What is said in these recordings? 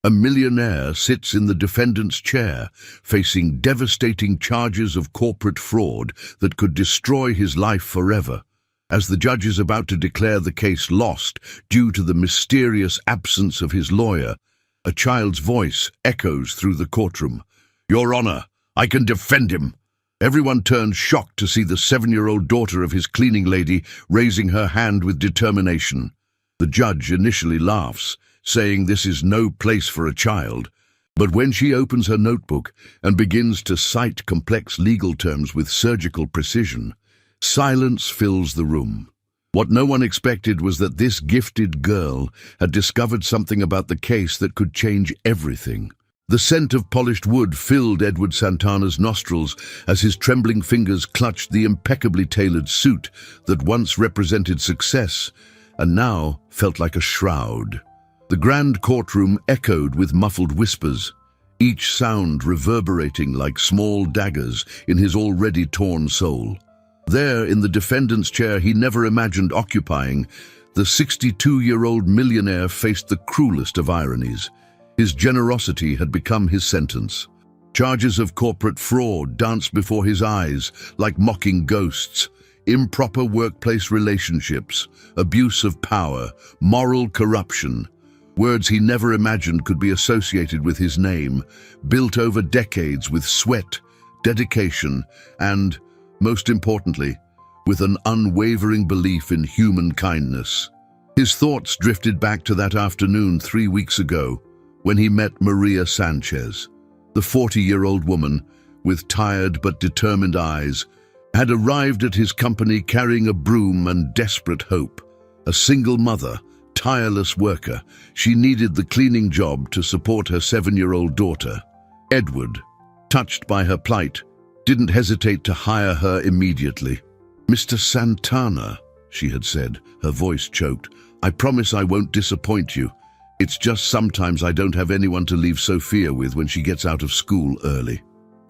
A millionaire sits in the defendant's chair, facing devastating charges of corporate fraud that could destroy his life forever. As the judge is about to declare the case lost due to the mysterious absence of his lawyer, a child's voice echoes through the courtroom. "Your Honor, I can defend him." Everyone turns shocked to see the 7-year-old daughter of his cleaning lady raising her hand with determination. The judge initially laughs, saying this is no place for a child. But when she opens her notebook and begins to cite complex legal terms with surgical precision, silence fills the room. What no one expected was that this gifted girl had discovered something about the case that could change everything. The scent of polished wood filled Edward Santana's nostrils as his trembling fingers clutched the impeccably tailored suit that once represented success and now felt like a shroud. The grand courtroom echoed with muffled whispers, each sound reverberating like small daggers in his already torn soul. There, in the defendant's chair he never imagined occupying, the 62-year-old millionaire faced the cruelest of ironies. His generosity had become his sentence. Charges of corporate fraud danced before his eyes like mocking ghosts. Improper workplace relationships, abuse of power, moral corruption. Words he never imagined could be associated with his name, built over decades with sweat, dedication, and, most importantly, with an unwavering belief in human kindness. His thoughts drifted back to that afternoon 3 weeks ago, when he met Maria Sanchez. The 40-year-old woman, with tired but determined eyes, had arrived at his company carrying a broom and desperate hope. A single mother, tireless worker, she needed the cleaning job to support her 7-year-old daughter. Edward, touched by her plight, didn't hesitate to hire her immediately. "Mr. Santana," she had said, her voice choked, "I promise I won't disappoint you. It's just sometimes I don't have anyone to leave Sophia with when she gets out of school early."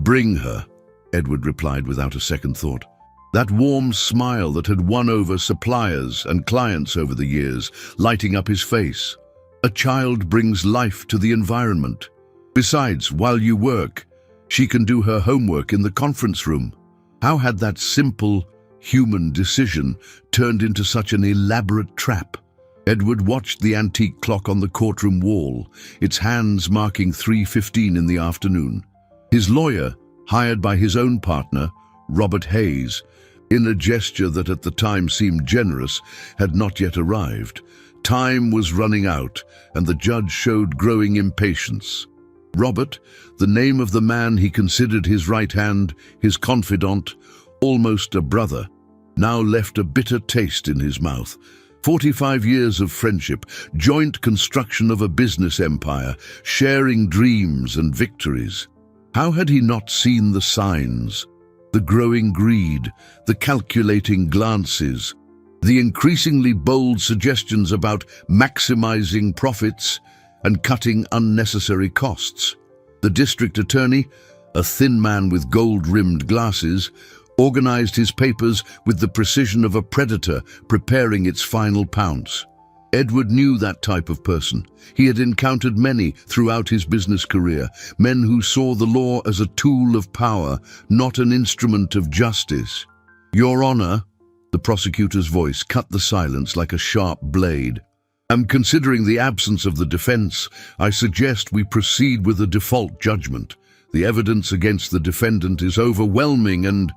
"Bring her," Edward replied without a second thought. That warm smile that had won over suppliers and clients over the years, lighting up his face. A child brings life to the environment. Besides, while you work, she can do her homework in the conference room. How had that simple, human decision turned into such an elaborate trap? Edward watched the antique clock on the courtroom wall, its hands marking 3:15 in the afternoon. His lawyer, hired by his own partner, Robert Hayes, in a gesture that at the time seemed generous, had not yet arrived. Time was running out, and the judge showed growing impatience. Robert, the name of the man he considered his right hand, his confidant, almost a brother, now left a bitter taste in his mouth. 45 years of friendship, joint construction of a business empire, sharing dreams and victories. How had he not seen the signs? The growing greed, the calculating glances, the increasingly bold suggestions about maximizing profits and cutting unnecessary costs. The district attorney, a thin man with gold-rimmed glasses, organized his papers with the precision of a predator preparing its final pounce. Edward knew that type of person. He had encountered many throughout his business career, men who saw the law as a tool of power, not an instrument of justice. "Your Honor," the prosecutor's voice cut the silence like a sharp blade. "And considering the absence of the defense, I suggest we proceed with a default judgment. The evidence against the defendant is overwhelming and—"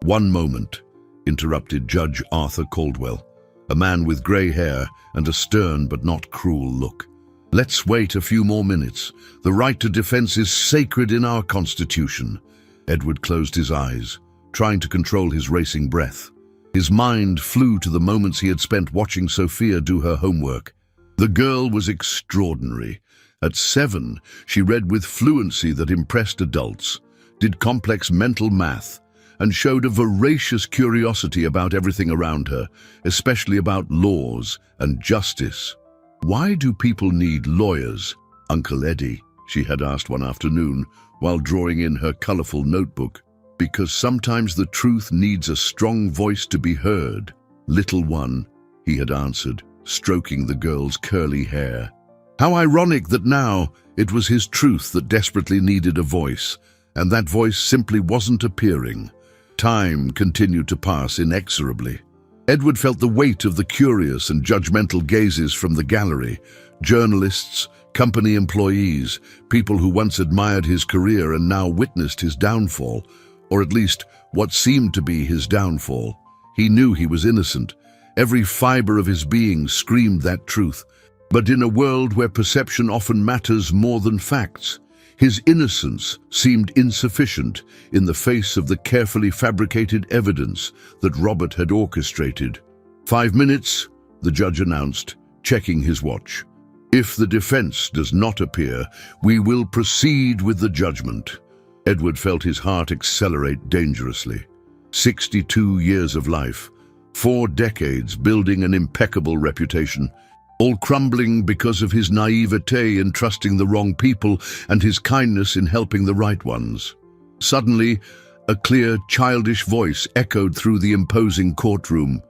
"One moment," interrupted Judge Arthur Caldwell, a man with grey hair and a stern but not cruel look. "Let's wait a few more minutes. The right to defense is sacred in our Constitution." Edward closed his eyes, trying to control his racing breath. His mind flew to the moments he had spent watching Sophia do her homework. The girl was extraordinary. At 7, she read with fluency that impressed adults, did complex mental math, and showed a voracious curiosity about everything around her, especially about laws and justice. "Why do people need lawyers, Uncle Eddie?" she had asked one afternoon while drawing in her colorful notebook. "Because sometimes the truth needs a strong voice to be heard, little one," he had answered, stroking the girl's curly hair. How ironic that now it was his truth that desperately needed a voice, and that voice simply wasn't appearing. Time continued to pass inexorably. Edward felt the weight of the curious and judgmental gazes from the gallery. Journalists, company employees, people who once admired his career and now witnessed his downfall, or at least what seemed to be his downfall. He knew he was innocent. Every fiber of his being screamed that truth. But in a world where perception often matters more than facts, his innocence seemed insufficient in the face of the carefully fabricated evidence that Robert had orchestrated. 5 minutes, the judge announced, checking his watch. If the defense does not appear, we will proceed with the judgment. Edward felt his heart accelerate dangerously. 62 years of life, 4 decades building an impeccable reputation, all crumbling because of his naivete in trusting the wrong people and his kindness in helping the right ones. Suddenly, a clear, childish voice echoed through the imposing courtroom.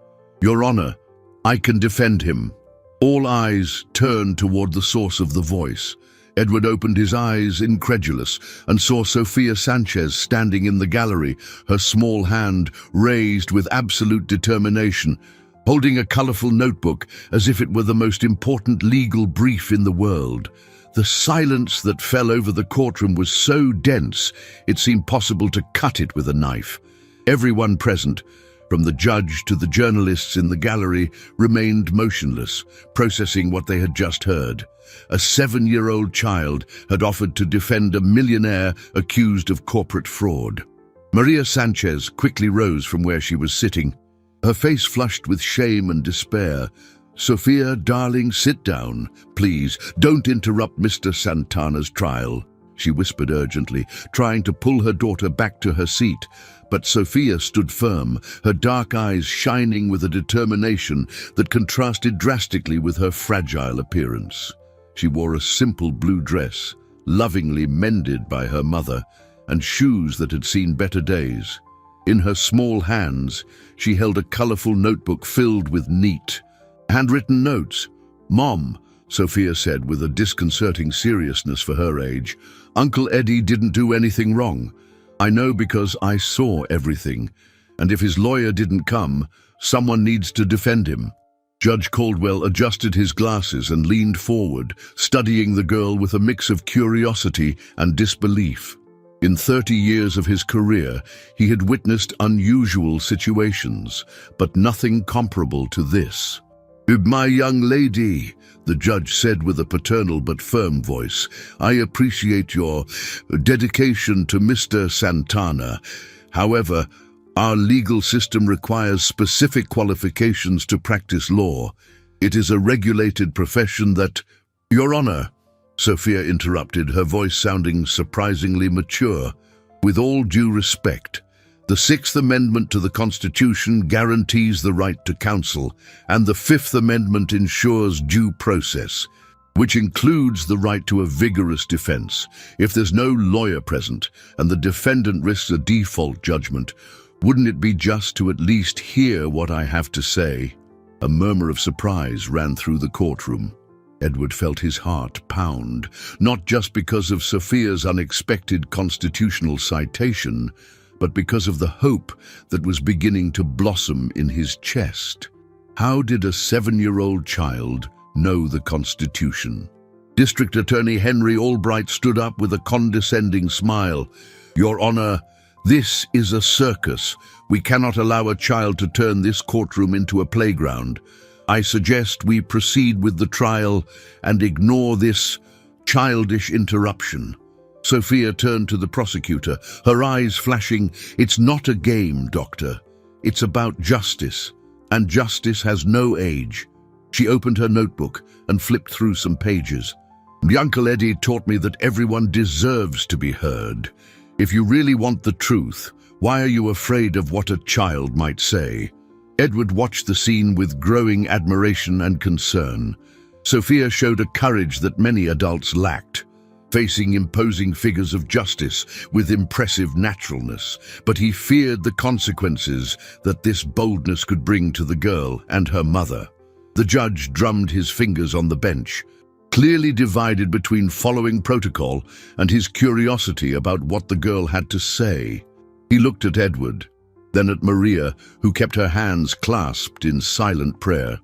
"Your Honor, I can defend him." All eyes turned toward the source of the voice. Edward opened his eyes, incredulous, and saw Sofia Sanchez standing in the gallery, her small hand raised with absolute determination, holding a colorful notebook as if it were the most important legal brief in the world. The silence that fell over the courtroom was so dense, it seemed possible to cut it with a knife. Everyone present, from the judge to the journalists in the gallery, remained motionless, processing what they had just heard. A 7-year-old child had offered to defend a millionaire accused of corporate fraud. Maria Sanchez quickly rose from where she was sitting, her face flushed with shame and despair. "Sofia, darling, sit down. Please, don't interrupt Mr. Santana's trial," she whispered urgently, trying to pull her daughter back to her seat. But Sofia stood firm, her dark eyes shining with a determination that contrasted drastically with her fragile appearance. She wore a simple blue dress, lovingly mended by her mother, and shoes that had seen better days. In her small hands, she held a colorful notebook filled with neat, handwritten notes. "Mom," Sofia said with a disconcerting seriousness for her age, "Uncle Eddie didn't do anything wrong. I know because I saw everything, and if his lawyer didn't come, someone needs to defend him." Judge Caldwell adjusted his glasses and leaned forward, studying the girl with a mix of curiosity and disbelief. In 30 years of his career, he had witnessed unusual situations, but nothing comparable to this. "My young lady," the judge said with a paternal but firm voice, "I appreciate your dedication to Mr. Santana. However, our legal system requires specific qualifications to practice law. It is a regulated profession that—" "Your Honor," Sofia interrupted, her voice sounding surprisingly mature. "With all due respect, the 6th Amendment to the Constitution guarantees the right to counsel, and the 5th Amendment ensures due process, which includes the right to a vigorous defense. If there's no lawyer present and the defendant risks a default judgment, wouldn't it be just to at least hear what I have to say?" A murmur of surprise ran through the courtroom. Edward felt his heart pound, not just because of Sofia's unexpected constitutional citation, but because of the hope that was beginning to blossom in his chest. How did a 7-year-old child know the Constitution? District Attorney Henry Albright stood up with a condescending smile. "Your Honor, this is a circus. We cannot allow a child to turn this courtroom into a playground. I suggest we proceed with the trial and ignore this childish interruption." Sofia turned to the prosecutor, her eyes flashing. "It's not a game, Doctor. It's about justice, and justice has no age." She opened her notebook and flipped through some pages. "Uncle Eddie taught me that everyone deserves to be heard. If you really want the truth, why are you afraid of what a child might say?" Edward watched the scene with growing admiration and concern. Sofia showed a courage that many adults lacked, facing imposing figures of justice with impressive naturalness, but he feared the consequences that this boldness could bring to the girl and her mother. The judge drummed his fingers on the bench. clearly divided between following protocol and his curiosity about what the girl had to say. He looked at Edward, then at Maria, who kept her hands clasped in silent prayer.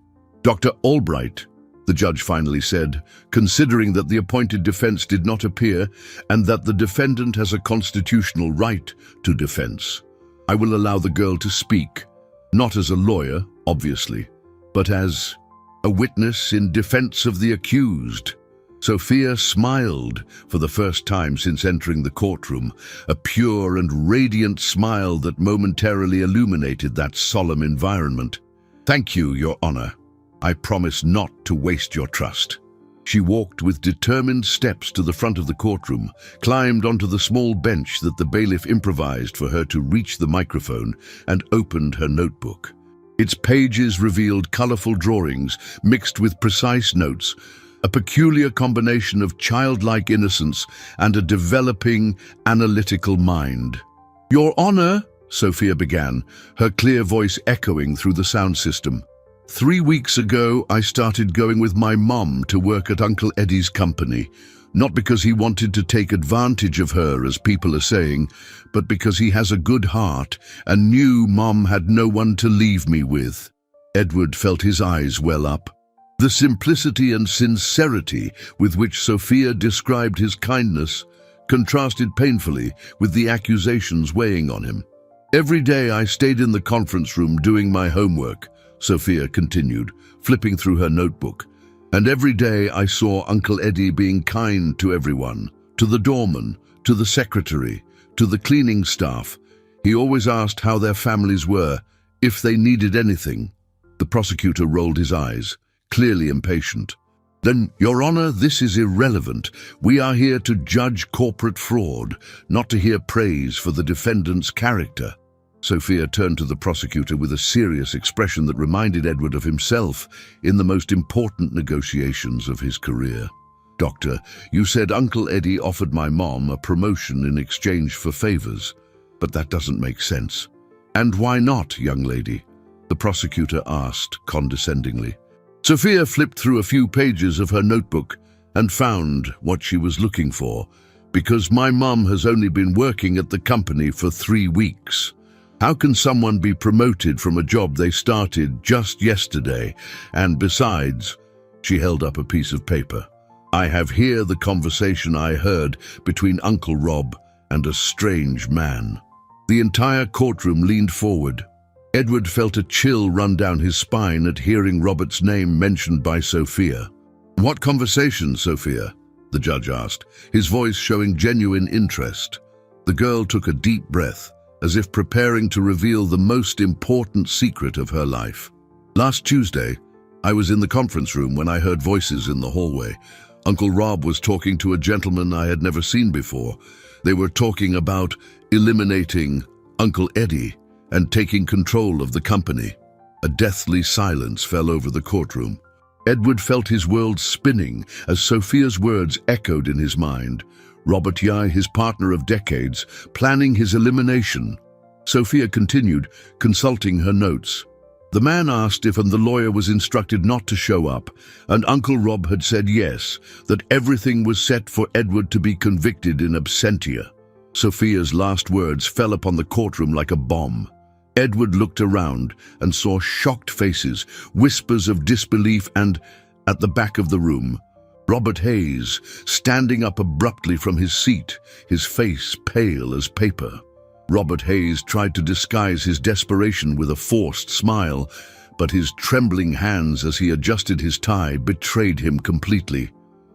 "Dr. Albright," the judge finally said, "considering that the appointed defense did not appear and that the defendant has a constitutional right to defense, I will allow the girl to speak, not as a lawyer, obviously, but as a witness in defense of the accused." Sophia smiled for the first time since entering the courtroom, a pure and radiant smile that momentarily illuminated that solemn environment. "Thank you, Your Honor. I promise not to waste your trust." She walked with determined steps to the front of the courtroom, climbed onto the small bench that the bailiff improvised for her to reach the microphone, and opened her notebook. Its pages revealed colorful drawings mixed with precise notes, a peculiar combination of childlike innocence and a developing, analytical mind. "Your Honor," Sophia began, her clear voice echoing through the sound system. "3 weeks ago, I started going with my mom to work at Uncle Eddie's company, not because he wanted to take advantage of her, as people are saying, but because he has a good heart and knew Mom had no one to leave me with." Edward felt his eyes well up. The simplicity and sincerity with which Sophia described his kindness contrasted painfully with the accusations weighing on him. "Every day I stayed in the conference room doing my homework," Sophia continued, flipping through her notebook. "And every day I saw Uncle Eddie being kind to everyone, to the doorman, to the secretary, to the cleaning staff. He always asked how their families were, if they needed anything." The prosecutor rolled his eyes, clearly impatient. "Then, Your Honor, this is irrelevant. We are here to judge corporate fraud, not to hear praise for the defendant's character." Sophia turned to the prosecutor with a serious expression that reminded Edward of himself in the most important negotiations of his career. "Doctor, you said Uncle Eddie offered my mom a promotion in exchange for favors, but that doesn't make sense." "And why not, young lady?" the prosecutor asked condescendingly. Sophia flipped through a few pages of her notebook and found what she was looking for. "Because my mom has only been working at the company for 3 weeks. How can someone be promoted from a job they started just yesterday? And besides," she held up a piece of paper, "I have here the conversation I heard between Uncle Rob and a strange man." The entire courtroom leaned forward. Edward felt a chill run down his spine at hearing Robert's name mentioned by Sophia. "What conversation, Sophia?" the judge asked, his voice showing genuine interest. The girl took a deep breath, as if preparing to reveal the most important secret of her life. "Last Tuesday, I was in the conference room when I heard voices in the hallway. Uncle Rob was talking to a gentleman I had never seen before. They were talking about eliminating Uncle Eddie and taking control of the company." A deathly silence fell over the courtroom. Edward felt his world spinning as Sophia's words echoed in his mind. Robert Yai, his partner of decades, planning his elimination. Sophia continued, consulting her notes. The man asked if the lawyer was instructed not to show up, and Uncle Rob had said yes, that everything was set for Edward to be convicted in absentia. Sophia's last words fell upon the courtroom like a bomb. Edward looked around and saw shocked faces, whispers of disbelief, and, at the back of the room, Robert Hayes, standing up abruptly from his seat, his face pale as paper. Robert Hayes tried to disguise his desperation with a forced smile, but his trembling hands as he adjusted his tie betrayed him completely.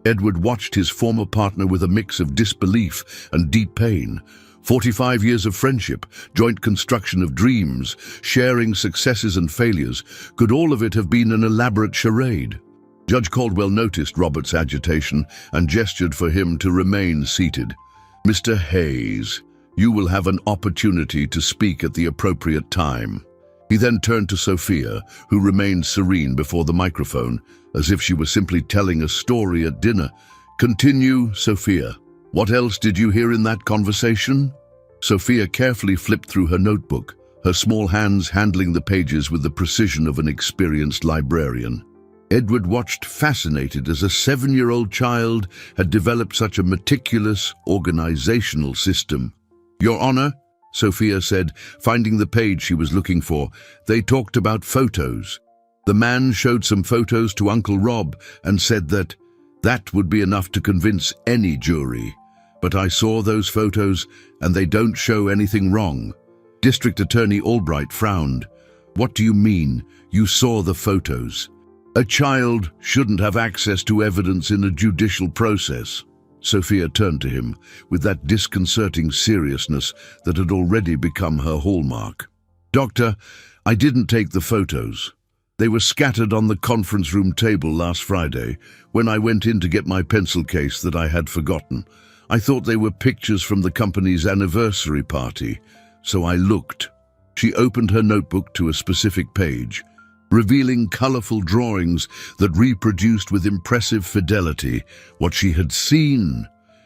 Edward watched his former partner with a mix of disbelief and deep pain. 45 years of friendship, joint construction of dreams, sharing successes and failures. Could all of it have been an elaborate charade? Judge Caldwell noticed Robert's agitation and gestured for him to remain seated. "Mr. Hayes, you will have an opportunity to speak at the appropriate time." He then turned to Sophia, who remained serene before the microphone, as if she were simply telling a story at dinner. "Continue, Sophia. What else did you hear in that conversation?" Sophia carefully flipped through her notebook, her small hands handling the pages with the precision of an experienced librarian. Edward watched fascinated as a 7-year-old child had developed such a meticulous organizational system. "Your Honor," Sophia said, finding the page she was looking for, "they talked about photos. The man showed some photos to Uncle Rob and said that would be enough to convince any jury. But I saw those photos and they don't show anything wrong." District Attorney Albright frowned. "What do you mean, you saw the photos? A child shouldn't have access to evidence in a judicial process." Sophia turned to him with that disconcerting seriousness that had already become her hallmark. "Doctor, I didn't take the photos. They were scattered on the conference room table last Friday when I went in to get my pencil case that I had forgotten. I thought they were pictures from the company's anniversary party, so I looked." She opened her notebook to a specific page, revealing colorful drawings that reproduced with impressive fidelity what she had seen.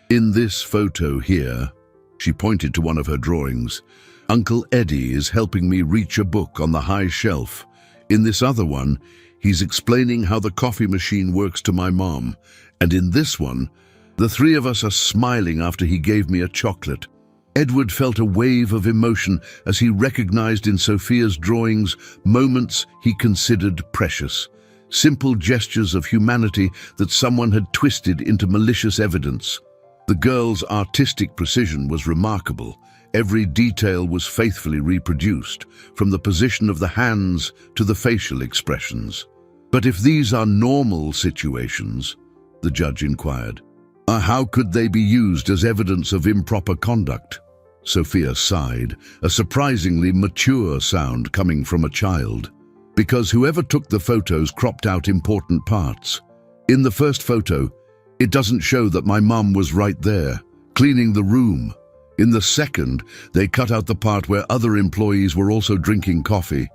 "In this photo here," she pointed to one of her drawings, "Uncle Eddie is helping me reach a book on the high shelf. In this other one, he's explaining how the coffee machine works to my mom. And in this one, the three of us are smiling after he gave me a chocolate." Edward felt a wave of emotion as he recognized in Sophia's drawings moments he considered precious, simple gestures of humanity that someone had twisted into malicious evidence. The girl's artistic precision was remarkable. Every detail was faithfully reproduced, from the position of the hands to the facial expressions. "But if these are normal situations," the judge inquired, "how could they be used as evidence of improper conduct?" Sophia sighed, a surprisingly mature sound coming from a child. "Because whoever took the photos cropped out important parts. In the first photo, it doesn't show that my mum was right there, cleaning the room. In the second, they cut out the part where other employees were also drinking coffee.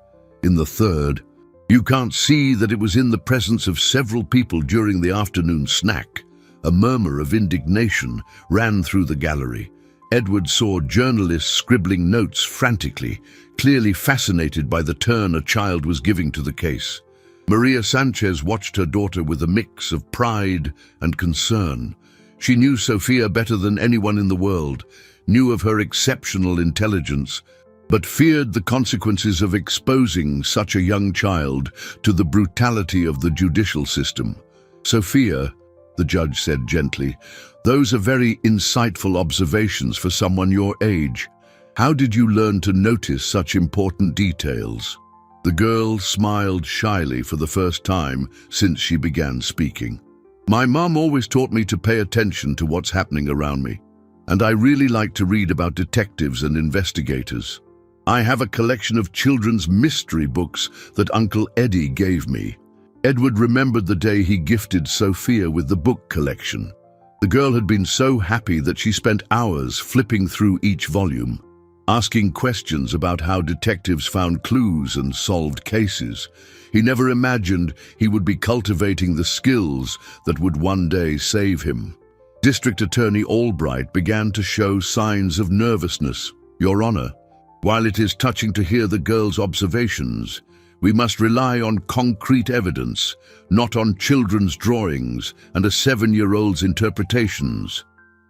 In the third, you can't see that it was in the presence of several people during the afternoon snack." A murmur of indignation ran through the gallery. Edward saw journalists scribbling notes frantically, clearly fascinated by the turn a child was giving to the case. Maria Sanchez watched her daughter with a mix of pride and concern. She knew Sophia better than anyone in the world, knew of her exceptional intelligence, but feared the consequences of exposing such a young child to the brutality of the judicial system. "Sophia," the judge said gently, "those are very insightful observations for someone your age. How did you learn to notice such important details?" The girl smiled shyly for the first time since she began speaking. "My mom always taught me to pay attention to what's happening around me, and I really like to read about detectives and investigators. I have a collection of children's mystery books that Uncle Eddie gave me." Edward remembered the day he gifted Sophia with the book collection. The girl had been so happy that she spent hours flipping through each volume, asking questions about how detectives found clues and solved cases. He never imagined he would be cultivating the skills that would one day save him. District Attorney Albright began to show signs of nervousness. "Your Honor, while it is touching to hear the girl's observations, we must rely on concrete evidence, not on children's drawings and a 7-year-old's interpretations."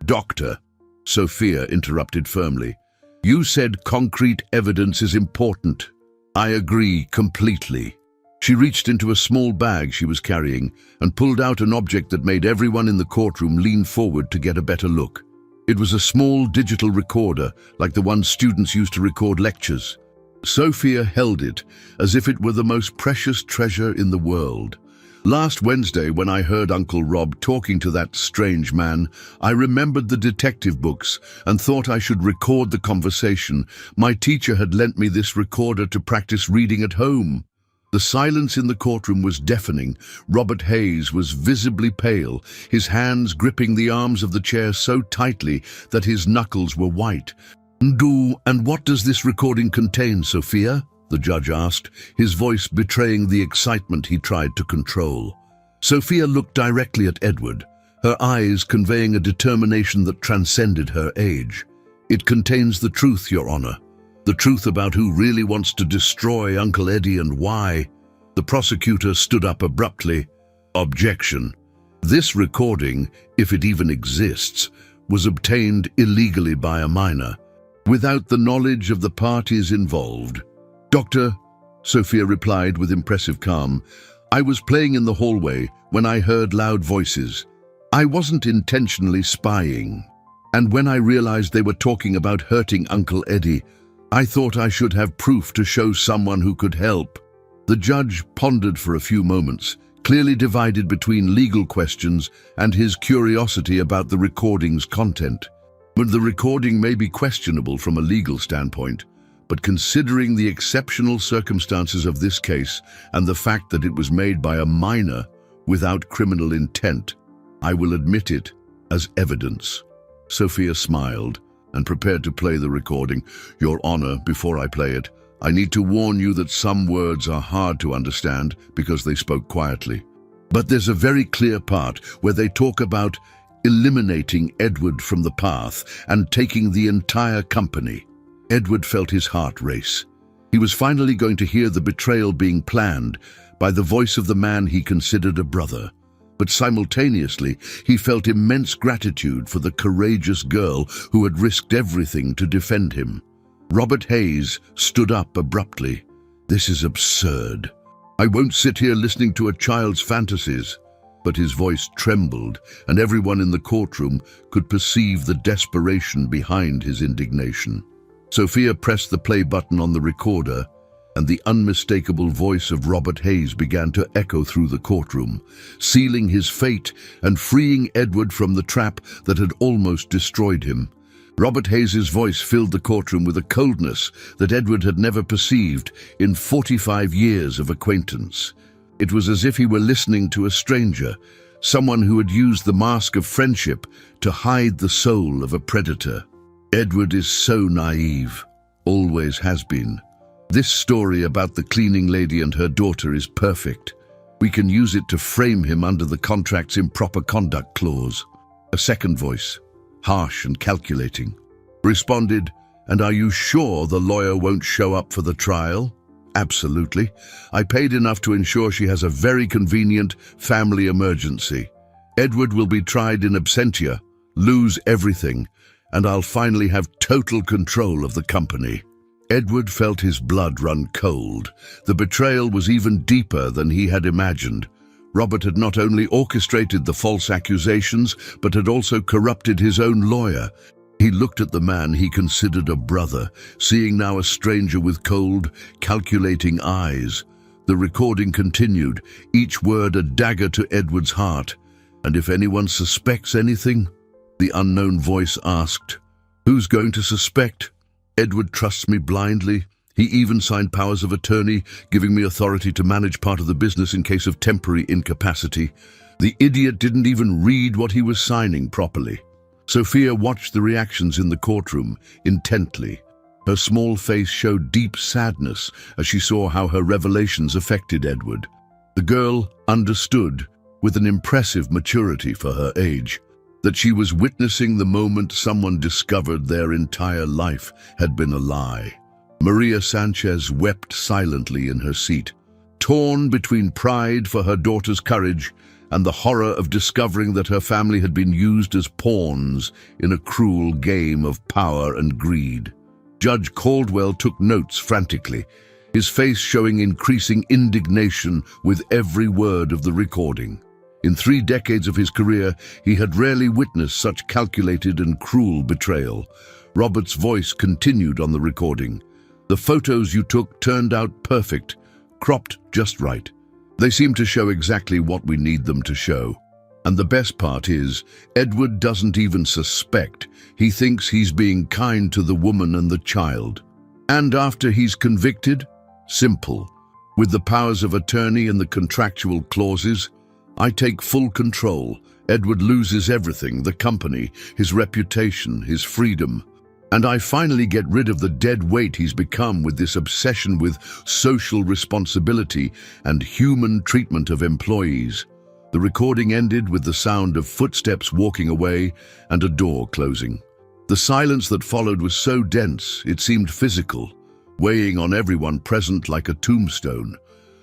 "Doctor," Sophia interrupted firmly, "you said concrete evidence is important. I agree completely." She reached into a small bag she was carrying and pulled out an object that made everyone in the courtroom lean forward to get a better look. It was a small digital recorder, like the ones students used to record lectures. Sophia held it as if it were the most precious treasure in the world. "Last Wednesday, when I heard Uncle Rob talking to that strange man, I remembered the detective books and thought I should record the conversation. My teacher had lent me this recorder to practice reading at home." The silence in the courtroom was deafening. Robert Hayes was visibly pale, his hands gripping the arms of the chair so tightly that his knuckles were white. And what does this recording contain, Sophia?" the judge asked, his voice betraying the excitement he tried to control. Sophia looked directly at Edward, her eyes conveying a determination that transcended her age. "It contains the truth, Your Honor. The truth about who really wants to destroy Uncle Eddie and why." The prosecutor stood up abruptly. Objection. This recording, if it even exists, was obtained illegally by a minor, without the knowledge of the parties involved. Doctor, Sophia replied with impressive calm, I was playing in the hallway when I heard loud voices. I wasn't intentionally spying. And when I realized they were talking about hurting Uncle Eddie, I thought I should have proof to show someone who could help. The judge pondered for a few moments, clearly divided between legal questions and his curiosity about the recording's content. But the recording may be questionable from a legal standpoint, but considering the exceptional circumstances of this case and the fact that it was made by a minor without criminal intent, I will admit it as evidence. Sophia smiled and prepared to play the recording. Your Honor, before I play it, I need to warn you that some words are hard to understand because they spoke quietly. But there's a very clear part where they talk about eliminating Edward from the path and taking the entire company. Edward felt his heart race. He was finally going to hear the betrayal being planned by the voice of the man he considered a brother. But simultaneously, he felt immense gratitude for the courageous girl who had risked everything to defend him. Robert Hayes stood up abruptly. This is absurd. I won't sit here listening to a child's fantasies. But his voice trembled, and everyone in the courtroom could perceive the desperation behind his indignation. Sophia pressed the play button on the recorder, and the unmistakable voice of Robert Hayes began to echo through the courtroom, sealing his fate and freeing Edward from the trap that had almost destroyed him. Robert Hayes's voice filled the courtroom with a coldness that Edward had never perceived in 45 years of acquaintance. It was as if he were listening to a stranger, someone who had used the mask of friendship to hide the soul of a predator. Edward is so naive, always has been. This story about the cleaning lady and her daughter is perfect. We can use it to frame him under the contract's improper conduct clause. A second voice, harsh and calculating, responded, "And are you sure the lawyer won't show up for the trial?" "Absolutely. I paid enough to ensure she has a very convenient family emergency. Edward will be tried in absentia, lose everything, and I'll finally have total control of the company." Edward felt his blood run cold. The betrayal was even deeper than he had imagined. Robert had not only orchestrated the false accusations, but had also corrupted his own lawyer. He looked at the man he considered a brother, seeing now a stranger with cold, calculating eyes. The recording continued, each word a dagger to Edward's heart. "And if anyone suspects anything?" the unknown voice asked. "Who's going to suspect? Edward trusts me blindly. He even signed powers of attorney, giving me authority to manage part of the business in case of temporary incapacity. The idiot didn't even read what he was signing properly." Sophia watched the reactions in the courtroom intently. Her small face showed deep sadness as she saw how her revelations affected Edward. The girl understood, with an impressive maturity for her age, that she was witnessing the moment someone discovered their entire life had been a lie. Maria Sanchez wept silently in her seat, torn between pride for her daughter's courage and the horror of discovering that her family had been used as pawns in a cruel game of power and greed. Judge Caldwell took notes frantically, his face showing increasing indignation with every word of the recording. In 3 decades of his career, he had rarely witnessed such calculated and cruel betrayal. Robert's voice continued on the recording. "The photos you took turned out perfect, cropped just right. They seem to show exactly what we need them to show. And the best part is, Edward doesn't even suspect. He thinks he's being kind to the woman and the child. And after he's convicted? Simple. With the powers of attorney and the contractual clauses, I take full control. Edward loses everything, the company, his reputation, his freedom. And I finally get rid of the dead weight he's become with this obsession with social responsibility and human treatment of employees." The recording ended with the sound of footsteps walking away and a door closing. The silence that followed was so dense it seemed physical, weighing on everyone present like a tombstone.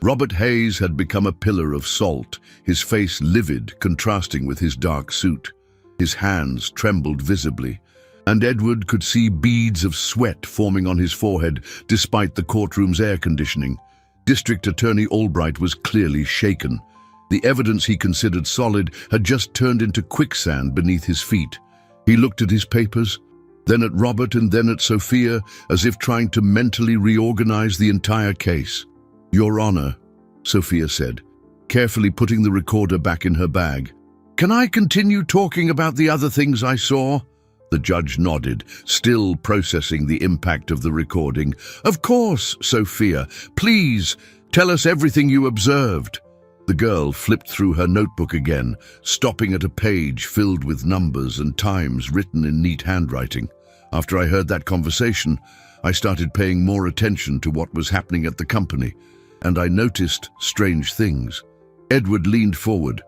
Robert Hayes had become a pillar of salt, his face livid, contrasting with his dark suit. His hands trembled visibly, and Edward could see beads of sweat forming on his forehead despite the courtroom's air conditioning. District Attorney Albright was clearly shaken. The evidence he considered solid had just turned into quicksand beneath his feet. He looked at his papers, then at Robert and then at Sophia, as if trying to mentally reorganize the entire case. "Your Honor," Sophia said, carefully putting the recorder back in her bag. "Can I continue talking about the other things I saw?" The judge nodded, still processing the impact of the recording. "Of course, Sophia. Please, tell us everything you observed." The girl flipped through her notebook again, stopping at a page filled with numbers and times written in neat handwriting. After I heard that conversation, I started paying more attention to what was happening at the company, and I noticed strange things. Edward leaned forward,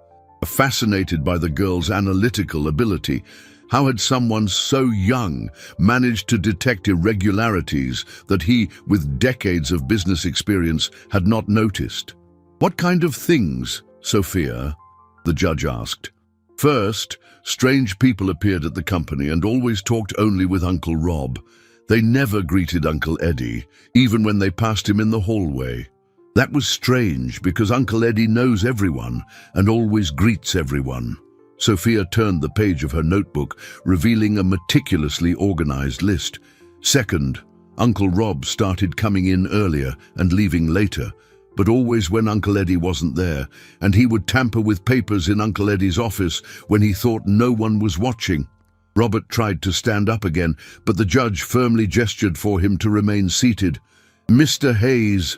fascinated by the girl's analytical ability. How had someone so young managed to detect irregularities that he, with decades of business experience, had not noticed? "What kind of things, Sophia?" the judge asked. "First, strange people appeared at the company and always talked only with Uncle Rob. They never greeted Uncle Eddie, even when they passed him in the hallway. That was strange because Uncle Eddie knows everyone and always greets everyone." Sophia turned the page of her notebook, revealing a meticulously organized list. "Second, Uncle Rob started coming in earlier and leaving later, but always when Uncle Eddie wasn't there, and he would tamper with papers in Uncle Eddie's office when he thought no one was watching." Robert tried to stand up again, but the judge firmly gestured for him to remain seated. "Mr. Hayes,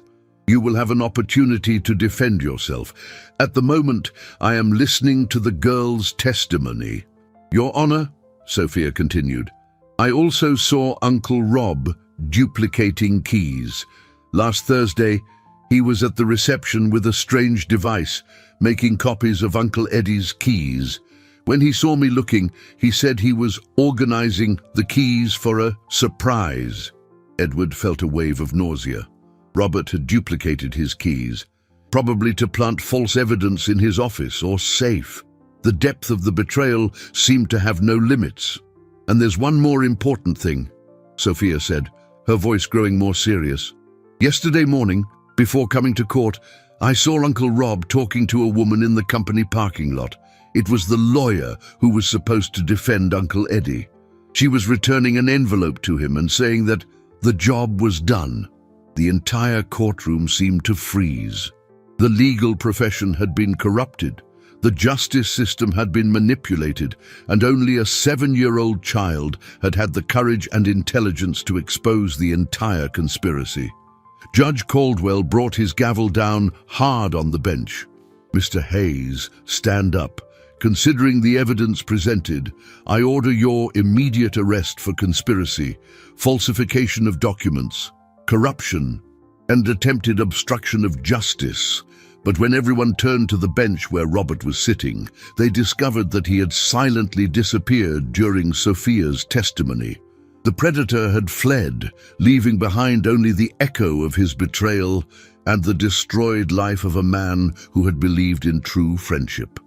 you will have an opportunity to defend yourself. At the moment, I am listening to the girl's testimony." "Your Honor," Sophia continued, "I also saw Uncle Rob duplicating keys. Last Thursday, he was at the reception with a strange device, making copies of Uncle Eddie's keys. When he saw me looking, he said he was organizing the keys for a surprise." Edward felt a wave of nausea. Robert had duplicated his keys, probably to plant false evidence in his office or safe. The depth of the betrayal seemed to have no limits. "And there's one more important thing," Sophia said, her voice growing more serious. "Yesterday morning, before coming to court, I saw Uncle Rob talking to a woman in the company parking lot. It was the lawyer who was supposed to defend Uncle Eddie. She was returning an envelope to him and saying that the job was done." The entire courtroom seemed to freeze. The legal profession had been corrupted, the justice system had been manipulated, and only a 7-year-old child had had the courage and intelligence to expose the entire conspiracy. Judge Caldwell brought his gavel down hard on the bench. "Mr. Hayes, stand up. Considering the evidence presented, I order your immediate arrest for conspiracy, falsification of documents, corruption, and attempted obstruction of justice." But when everyone turned to the bench where Robert was sitting, they discovered that he had silently disappeared during Sophia's testimony. The predator had fled, leaving behind only the echo of his betrayal and the destroyed life of a man who had believed in true friendship.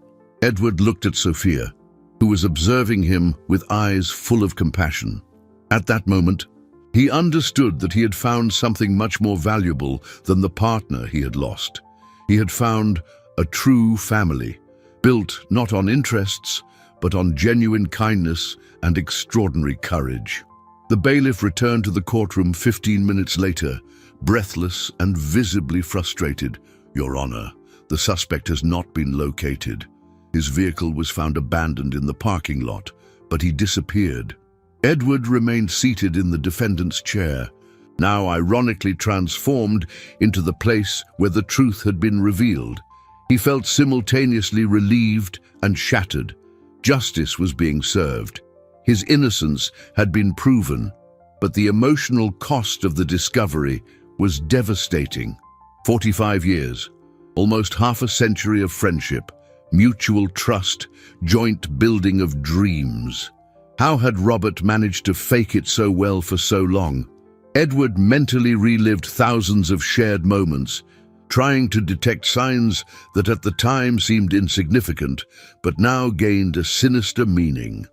Edward looked at Sophia, who was observing him with eyes full of compassion. At that moment, he understood that he had found something much more valuable than the partner he had lost. He had found a true family, built not on interests, but on genuine kindness and extraordinary courage. The bailiff returned to the courtroom 15 minutes later, breathless and visibly frustrated. "Your Honor, the suspect has not been located. His vehicle was found abandoned in the parking lot, but he disappeared." Edward remained seated in the defendant's chair, now ironically transformed into the place where the truth had been revealed. He felt simultaneously relieved and shattered. Justice was being served. His innocence had been proven, but the emotional cost of the discovery was devastating. 45 years, almost half a century of friendship, mutual trust, joint building of dreams. How had Robert managed to fake it so well for so long? Edward mentally relived thousands of shared moments, trying to detect signs that at the time seemed insignificant, but now gained a sinister meaning.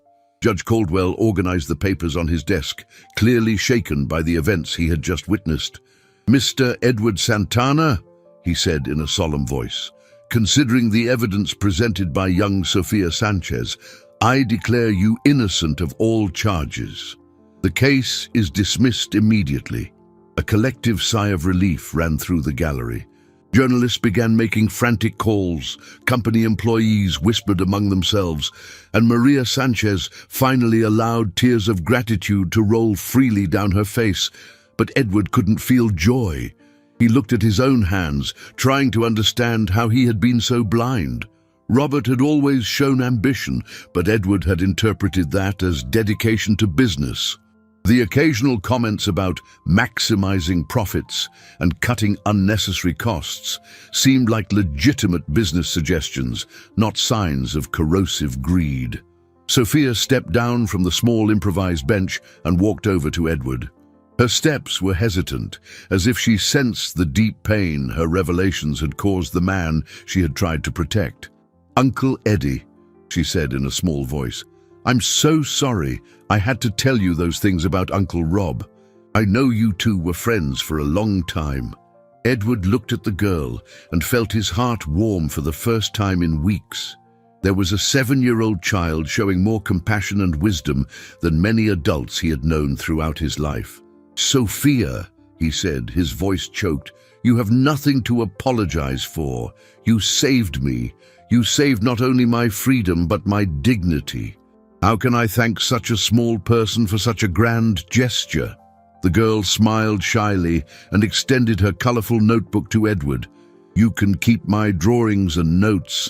Judge Caldwell organized the papers on his desk, clearly shaken by the events he had just witnessed. "Mr. Edward Santana," he said in a solemn voice, "considering the evidence presented by young Sofia Sanchez, I declare you innocent of all charges. The case is dismissed immediately." A collective sigh of relief ran through the gallery. Journalists began making frantic calls, company employees whispered among themselves, and Maria Sanchez finally allowed tears of gratitude to roll freely down her face. But Edward couldn't feel joy. He looked at his own hands, trying to understand how he had been so blind. Robert had always shown ambition, but Edward had interpreted that as dedication to business. The occasional comments about maximizing profits and cutting unnecessary costs seemed like legitimate business suggestions, not signs of corrosive greed. Sofia stepped down from the small improvised bench and walked over to Edward. Her steps were hesitant, as if she sensed the deep pain her revelations had caused the man she had tried to protect. "Uncle Eddie," she said in a small voice, "I'm so sorry I had to tell you those things about Uncle Rob. I know you two were friends for a long time." Edward looked at the girl and felt his heart warm for the first time in weeks. There was a 7-year-old child showing more compassion and wisdom than many adults he had known throughout his life. "Sofia," he said, his voice choked, "you have nothing to apologize for. You saved me. You saved not only my freedom but my dignity. How can I thank such a small person for such a grand gesture?" The girl smiled shyly and extended her colorful notebook to Edward. "You can keep my drawings and notes.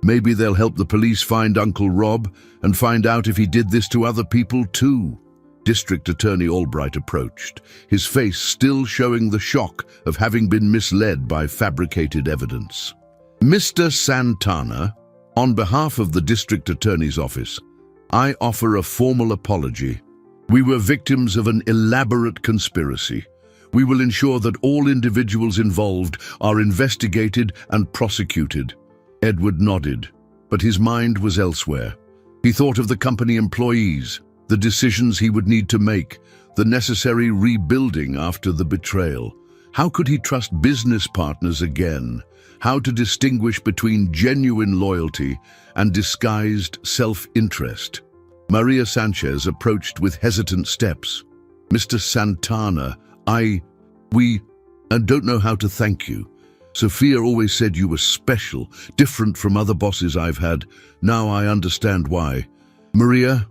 Maybe they'll help the police find Uncle Rob and find out if he did this to other people too." District Attorney Albright approached, his face still showing the shock of having been misled by fabricated evidence. "Mr. Santana, on behalf of the District Attorney's Office, I offer a formal apology. We were victims of an elaborate conspiracy. We will ensure that all individuals involved are investigated and prosecuted." Edward nodded, but his mind was elsewhere. He thought of the company employees, the decisions he would need to make, the necessary rebuilding after the betrayal. How could he trust business partners again? How to distinguish between genuine loyalty and disguised self-interest? Maria Sanchez approached with hesitant steps. "Mr. Santana, we don't know how to thank you. Sofia always said you were special, different from other bosses I've had. Now I understand why." "Maria,"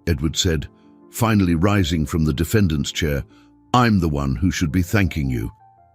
Edward said, finally rising from the defendant's chair, "I'm the one who should be thanking you.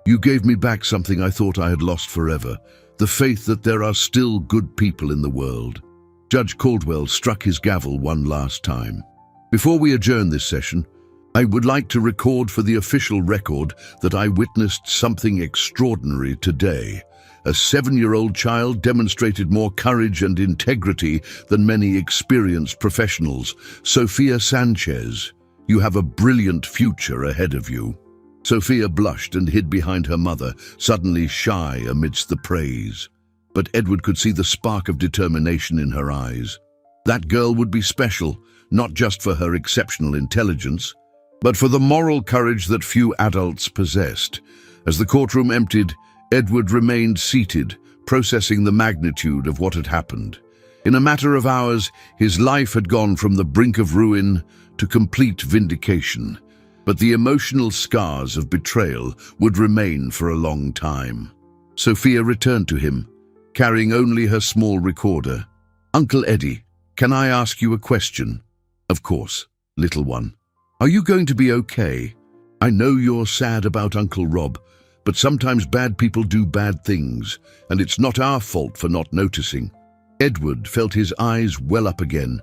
You gave me back something I thought I had lost forever, the faith that there are still good people in the world." Judge Caldwell struck his gavel one last time. "Before we adjourn this session, I would like to record for the official record that I witnessed something extraordinary today. A 7-year-old child demonstrated more courage and integrity than many experienced professionals. Sofia Sanchez, you have a brilliant future ahead of you." Sofia blushed and hid behind her mother, suddenly shy amidst the praise. But Edward could see the spark of determination in her eyes. That girl would be special, not just for her exceptional intelligence, but for the moral courage that few adults possessed. As the courtroom emptied, Edward remained seated, processing the magnitude of what had happened. In a matter of hours, his life had gone from the brink of ruin to complete vindication. But the emotional scars of betrayal would remain for a long time. Sofia returned to him, carrying only her small recorder. "Uncle Eddie, can I ask you a question?" "Of course, little one." "Are you going to be okay? I know you're sad about Uncle Rob, but sometimes bad people do bad things, and it's not our fault for not noticing." Edward felt his eyes well up again.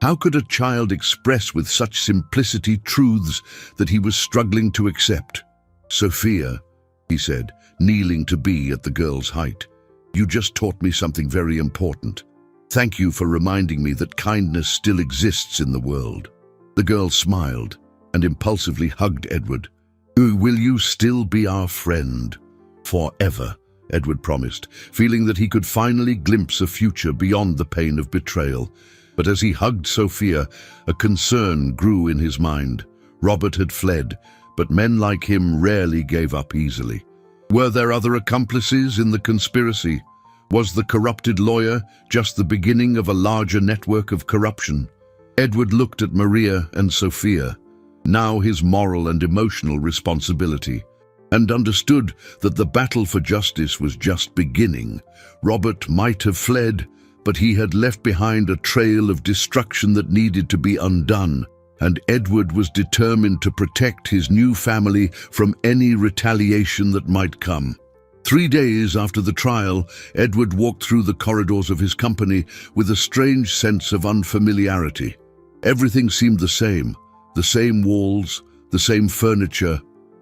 How could a child express with such simplicity truths that he was struggling to accept? "Sofia," he said, kneeling to be at the girl's height, "you just taught me something very important. Thank you for reminding me that kindness still exists in the world." The girl smiled and impulsively hugged Edward. "Will you still be our friend? Forever?" Edward promised, feeling that he could finally glimpse a future beyond the pain of betrayal. But as he hugged Sophia, a concern grew in his mind. Robert had fled, but men like him rarely gave up easily. Were there other accomplices in the conspiracy? Was the corrupted lawyer just the beginning of a larger network of corruption? Edward looked at Maria and Sophia, now his moral and emotional responsibility, and understood that the battle for justice was just beginning. Robert might have fled, but he had left behind a trail of destruction that needed to be undone, and Edward was determined to protect his new family from any retaliation that might come. 3 days after the trial, Edward walked through the corridors of his company with a strange sense of unfamiliarity. Everything seemed the same walls, the same furniture,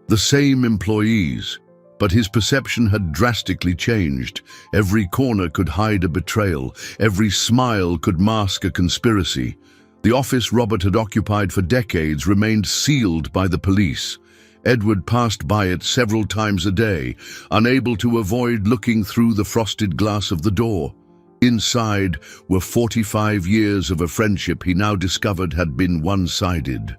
the same employees. But his perception had drastically changed. Every corner could hide a betrayal. Every smile could mask a conspiracy. The office Robert had occupied for decades remained sealed by the police. Edward passed by it several times a day, unable to avoid looking through the frosted glass of the door. Inside were 45 years of a friendship he now discovered had been one-sided.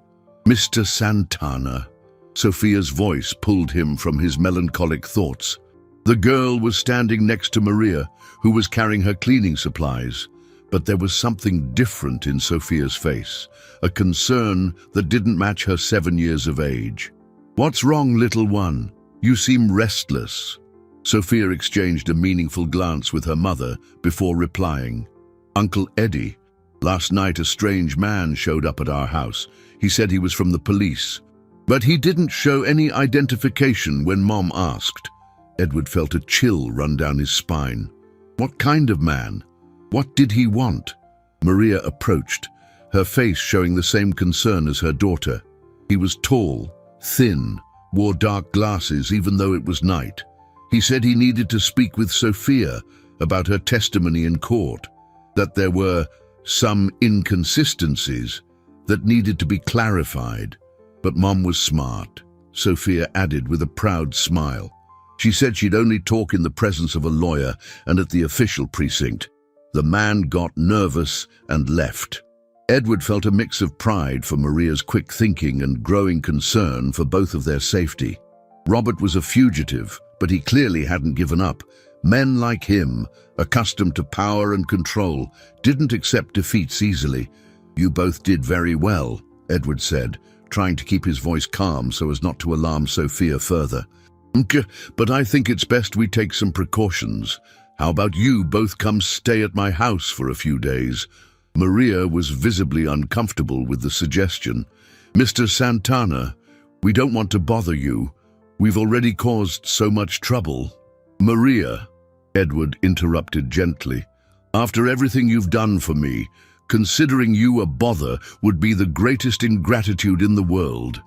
Mr. Santana. Sophia's voice pulled him from his melancholic thoughts. The girl was standing next to Maria, who was carrying her cleaning supplies. But there was something different in Sophia's face, a concern that didn't match her 7 years of age. "What's wrong, little one? You seem restless." Sophia exchanged a meaningful glance with her mother before replying. "Uncle Eddie, last night a strange man showed up at our house. He said he was from the police. But he didn't show any identification when Mom asked." Edward felt a chill run down his spine. What kind of man? What did he want? Maria approached, her face showing the same concern as her daughter. He was tall, thin, wore dark glasses even though it was night. He said he needed to speak with Sophia about her testimony in court, that there were some inconsistencies that needed to be clarified. But Mom was smart, Sophia added with a proud smile. She said she'd only talk in the presence of a lawyer and at the official precinct. The man got nervous and left. Edward felt a mix of pride for Maria's quick thinking and growing concern for both of their safety. Robert was a fugitive, but he clearly hadn't given up. Men like him, accustomed to power and control, didn't accept defeats easily. "You both did very well," Edward said, trying to keep his voice calm so as not to alarm Sophia further. "But I think it's best we take some precautions. How about you both come stay at my house for a few days?" Maria was visibly uncomfortable with the suggestion. "Mr. Santana, we don't want to bother you. We've already caused so much trouble." "Maria," Edward interrupted gently, "after everything you've done for me, considering you a bother would be the greatest ingratitude in the world.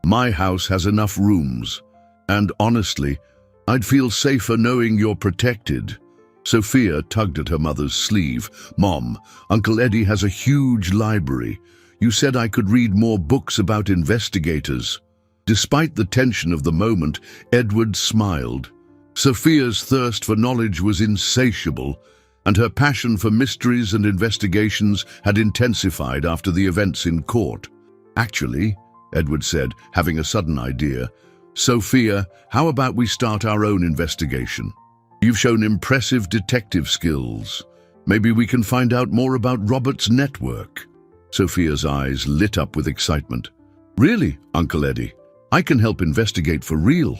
My house has enough rooms, and honestly, I'd feel safer knowing you're protected." Sophia tugged at her mother's sleeve. "Mom, Uncle Eddie has a huge library. You said I could read more books about investigators." Despite the tension of the moment, Edward smiled. Sophia's thirst for knowledge was insatiable, and her passion for mysteries and investigations had intensified after the events in court. "Actually," Edward said, having a sudden idea, "Sophia, how about we start our own investigation? You've shown impressive detective skills. Maybe we can find out more about Robert's network." Sophia's eyes lit up with excitement. "Really, Uncle Eddie? I can help investigate for real."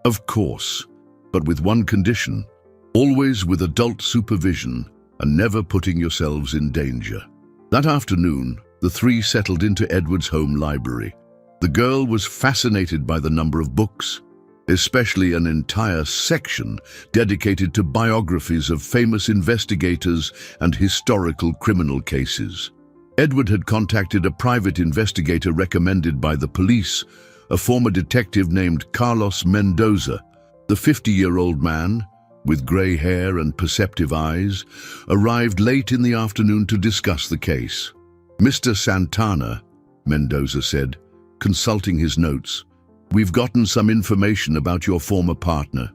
"Of course, but with one condition. Always with adult supervision and never putting yourselves in danger." That afternoon, the three settled into Edward's home library. The girl was fascinated by the number of books, especially an entire section dedicated to biographies of famous investigators and historical criminal cases. Edward had contacted a private investigator recommended by the police, a former detective named Carlos Mendoza. The 50-year-old man, with grey hair and perceptive eyes, arrived late in the afternoon to discuss the case. "Mr. Santana," Mendoza said, consulting his notes, "we've gotten some information about your former partner.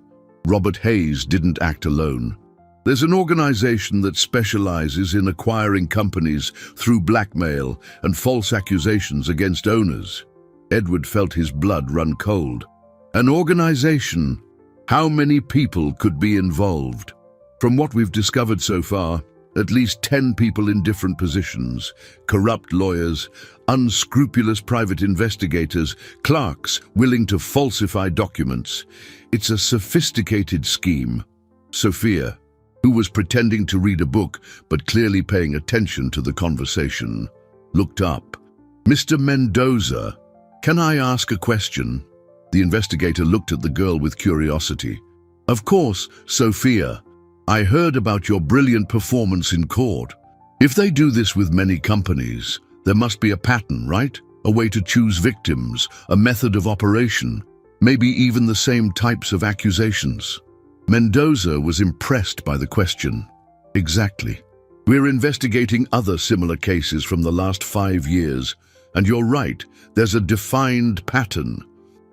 Robert Hayes didn't act alone. There's an organization that specializes in acquiring companies through blackmail and false accusations against owners. Edward felt his blood run cold. An organization? How many people could be involved? From what we've discovered so far, at least 10 people in different positions: corrupt lawyers, unscrupulous private investigators, clerks willing to falsify documents. It's a sophisticated scheme. Sophia, who was pretending to read a book but clearly paying attention to the conversation, looked up. "Mr. Mendoza, can I ask a question?" The investigator looked at the girl with curiosity. "Of course, Sophia. I heard about your brilliant performance in court. If they do this with many companies, there must be a pattern, right? A way to choose victims, a method of operation, maybe even the same types of accusations." Mendoza was impressed by the question. "Exactly. We're investigating other similar cases from the last 5 years, and you're right, there's a defined pattern.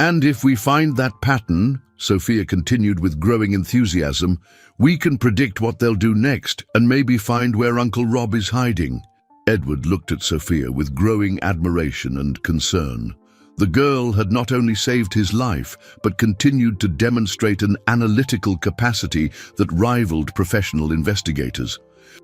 And if we find that pattern," Sophia continued with growing enthusiasm, "we can predict what they'll do next and maybe find where Uncle Rob is hiding." Edward looked at Sophia with growing admiration and concern. The girl had not only saved his life, but continued to demonstrate an analytical capacity that rivaled professional investigators.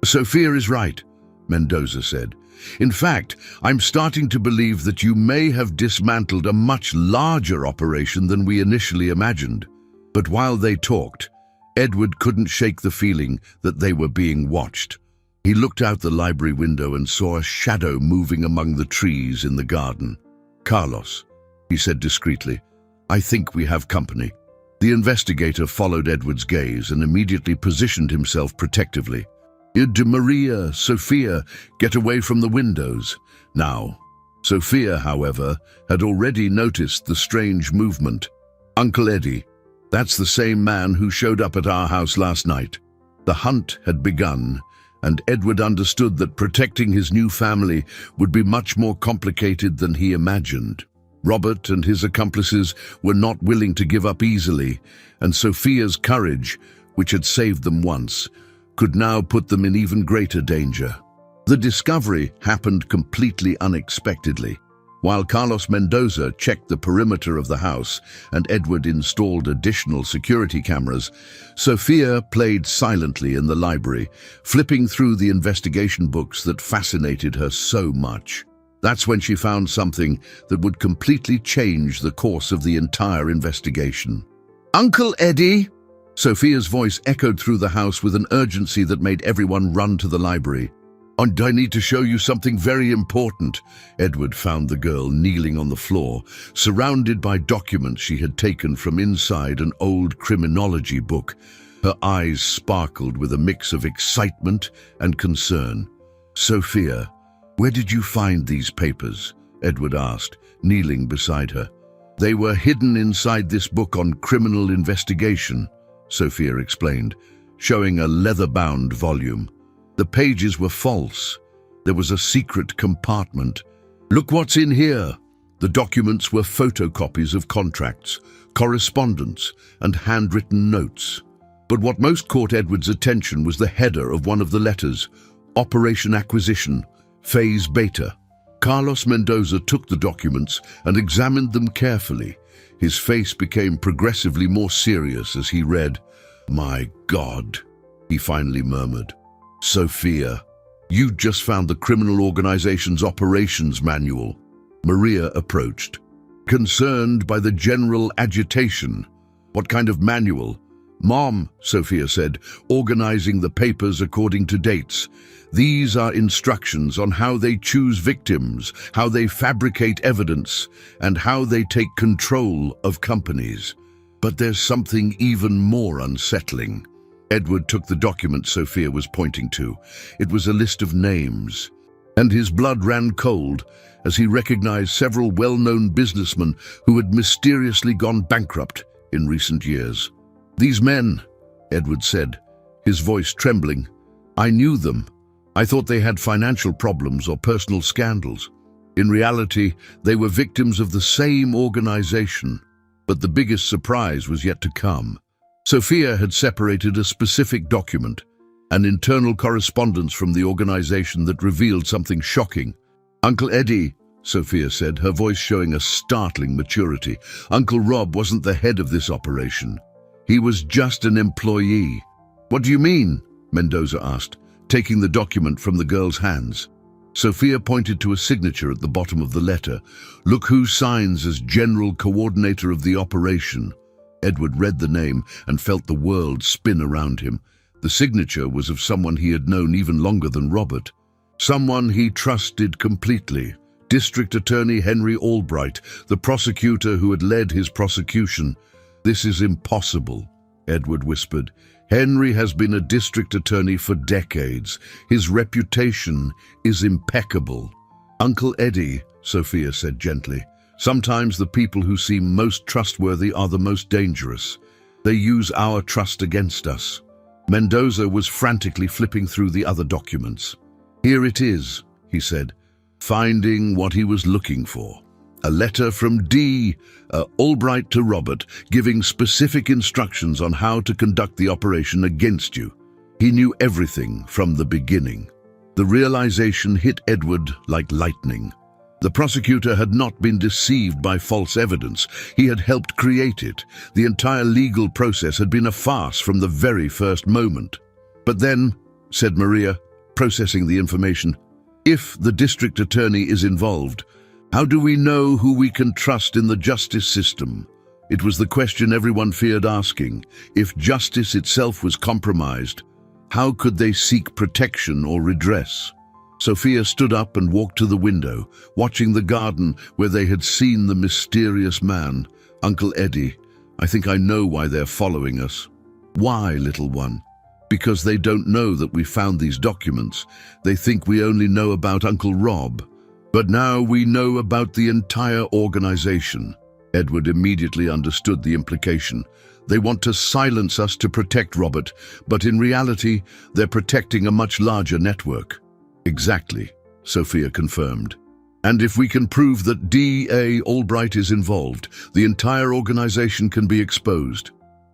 "Sophia is right," Mendoza said. "In fact, I'm starting to believe that you may have dismantled a much larger operation than we initially imagined." But while they talked, Edward couldn't shake the feeling that they were being watched. He looked out the library window and saw a shadow moving among the trees in the garden. "Carlos," he said discreetly, "I think we have company." The investigator followed Edward's gaze and immediately positioned himself protectively. Maria, Sophia, get away from the windows. Now, Sophia, however, had already noticed the strange movement. "Uncle Eddie, that's the same man who showed up at our house last night." The hunt had begun, and Edward understood that protecting his new family would be much more complicated than he imagined. Robert and his accomplices were not willing to give up easily, and Sophia's courage, which had saved them once, could now put them in even greater danger. The discovery happened completely unexpectedly. While Carlos Mendoza checked the perimeter of the house and Edward installed additional security cameras, Sophia played silently in the library, flipping through the investigation books that fascinated her so much. That's when she found something that would completely change the course of the entire investigation. "Uncle Eddie!" Sophia's voice echoed through the house with an urgency that made everyone run to the library. "And I need to show you something very important." Edward found the girl kneeling on the floor, surrounded by documents she had taken from inside an old criminology book. Her eyes sparkled with a mix of excitement and concern. "Sophia, where did you find these papers?" Edward asked, kneeling beside her. "They were hidden inside this book on criminal investigation," Sophia explained, showing a leather-bound volume. "The pages were false. There was a secret compartment. Look what's in here." The documents were photocopies of contracts, correspondence, and handwritten notes. But what most caught Edward's attention was the header of one of the letters: Operation Acquisition, Phase Beta. Carlos Mendoza took the documents and examined them carefully. His face became progressively more serious as he read. "My God," he finally murmured. "Sophia, you just found the criminal organization's operations manual." Maria approached, concerned by the general agitation. "What kind of manual?" "Mom," Sophia said, "organizing the papers according to dates. These are instructions on how they choose victims, how they fabricate evidence, and how they take control of companies." But there's something even more unsettling. Edward took the document Sophia was pointing to. It was a list of names, and his blood ran cold as he recognized several well-known businessmen who had mysteriously gone bankrupt in recent years. "These men," Edward said, his voice trembling, "I knew them. I thought they had financial problems or personal scandals. In reality, they were victims of the same organization. But the biggest surprise was yet to come. Sophia had separated a specific document, an internal correspondence from the organization that revealed something shocking. "Uncle Eddie," Sophia said, her voice showing a startling maturity. "Uncle Rob wasn't the head of this operation. He was just an employee." "What do you mean?" Mendoza asked, taking the document from the girl's hands. Sophia pointed to a signature at the bottom of the letter. "Look who signs as General Coordinator of the operation." Edward read the name and felt the world spin around him. The signature was of someone he had known even longer than Robert. Someone he trusted completely. District Attorney Henry Albright, the prosecutor who had led his prosecution. "This is impossible," Edward whispered. "Henry has been a district attorney for decades. His reputation is impeccable." "Uncle Eddie," Sophia said gently, "sometimes the people who seem most trustworthy are the most dangerous. They use our trust against us." Mendoza was frantically flipping through the other documents. "Here it is," he said, finding what he was looking for. A letter from Albright to Robert, giving specific instructions on how to conduct the operation against you. He knew everything from the beginning. The realization hit Edward like lightning. The prosecutor had not been deceived by false evidence. He had helped create it. The entire legal process had been a farce from the very first moment. "But then," said Maria, processing the information, "if the district attorney is involved, how do we know who we can trust in the justice system?" It was the question everyone feared asking. If justice itself was compromised, how could they seek protection or redress? Sophia stood up and walked to the window, watching the garden where they had seen the mysterious man. "Uncle Eddie, I think I know why they're following us." "Why, little one?" "Because they don't know that we found these documents. They think we only know about Uncle Rob. But now we know about the entire organization." Edward immediately understood the implication. They want to silence us to protect Robert, but in reality, they're protecting a much larger network. "Exactly," Sophia confirmed. "And if we can prove that D.A. Albright is involved, the entire organization can be exposed."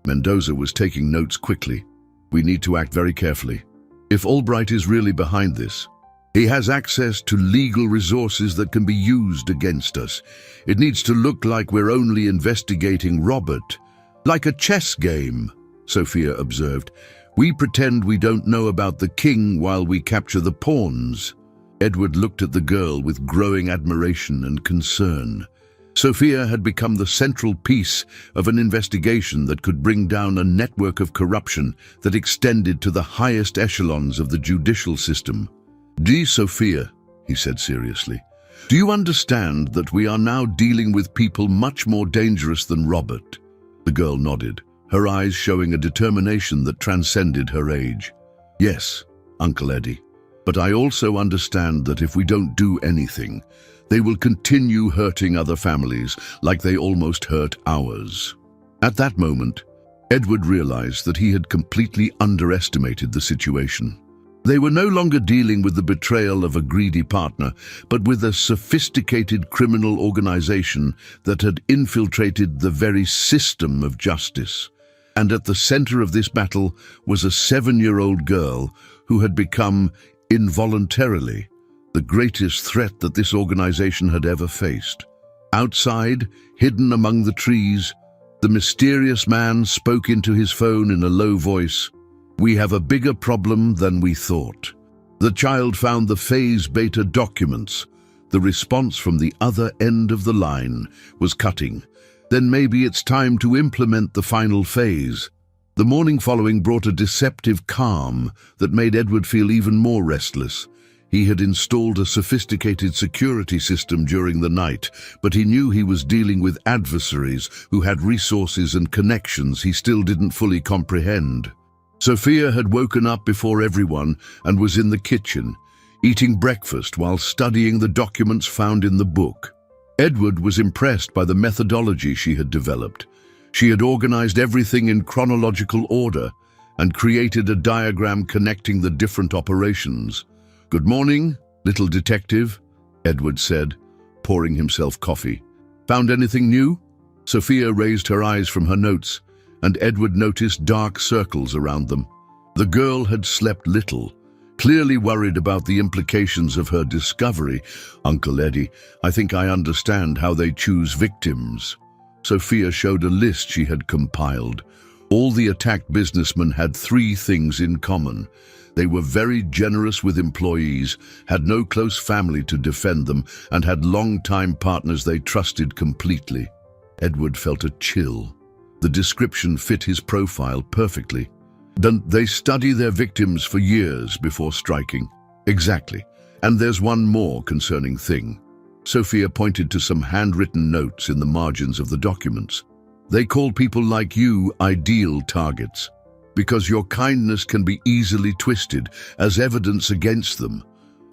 Mendoza was taking notes quickly. "We need to act very carefully. If Albright is really behind this, he has access to legal resources that can be used against us. It needs to look like we're only investigating Robert. Like a chess game," Sophia observed. "We pretend we don't know about the king while we capture the pawns." Edward looked at the girl with growing admiration and concern. Sophia had become the central piece of an investigation that could bring down a network of corruption that extended to the highest echelons of the judicial system. "Sophia," he said seriously, "do you understand that we are now dealing with people much more dangerous than Robert?" The girl nodded, her eyes showing a determination that transcended her age. "Yes, Uncle Eddie, but I also understand that if we don't do anything, they will continue hurting other families like they almost hurt ours." At that moment, Edward realized that he had completely underestimated the situation. They were no longer dealing with the betrayal of a greedy partner, but with a sophisticated criminal organization that had infiltrated the very system of justice. And at the center of this battle was a 7-year-old girl who had become, involuntarily, the greatest threat that this organization had ever faced. Outside, hidden among the trees, the mysterious man spoke into his phone in a low voice. "We have a bigger problem than we thought." The child found the phase beta documents. The response from the other end of the line was cutting. "Then maybe it's time to implement the final phase." The morning following brought a deceptive calm that made Edward feel even more restless. He had installed a sophisticated security system during the night, but he knew he was dealing with adversaries who had resources and connections he still didn't fully comprehend. Sophia had woken up before everyone and was in the kitchen, eating breakfast while studying the documents found in the book. Edward was impressed by the methodology she had developed. She had organized everything in chronological order and created a diagram connecting the different operations. "Good morning, little detective," Edward said, pouring himself coffee. "Found anything new?" Sophia raised her eyes from her notes. and Edward noticed dark circles around them. The girl had slept little, clearly worried about the implications of her discovery. "Uncle Eddie, I think I understand how they choose victims." Sophia showed a list she had compiled. All the attacked businessmen had three things in common. They were very generous with employees, had no close family to defend them, and had long-time partners they trusted completely. Edward felt a chill. The description fit his profile perfectly. They study their victims for years before striking. Exactly. And there's one more concerning thing. Sophia pointed to some handwritten notes in the margins of the documents. They call people like you ideal targets, because your kindness can be easily twisted as evidence against them.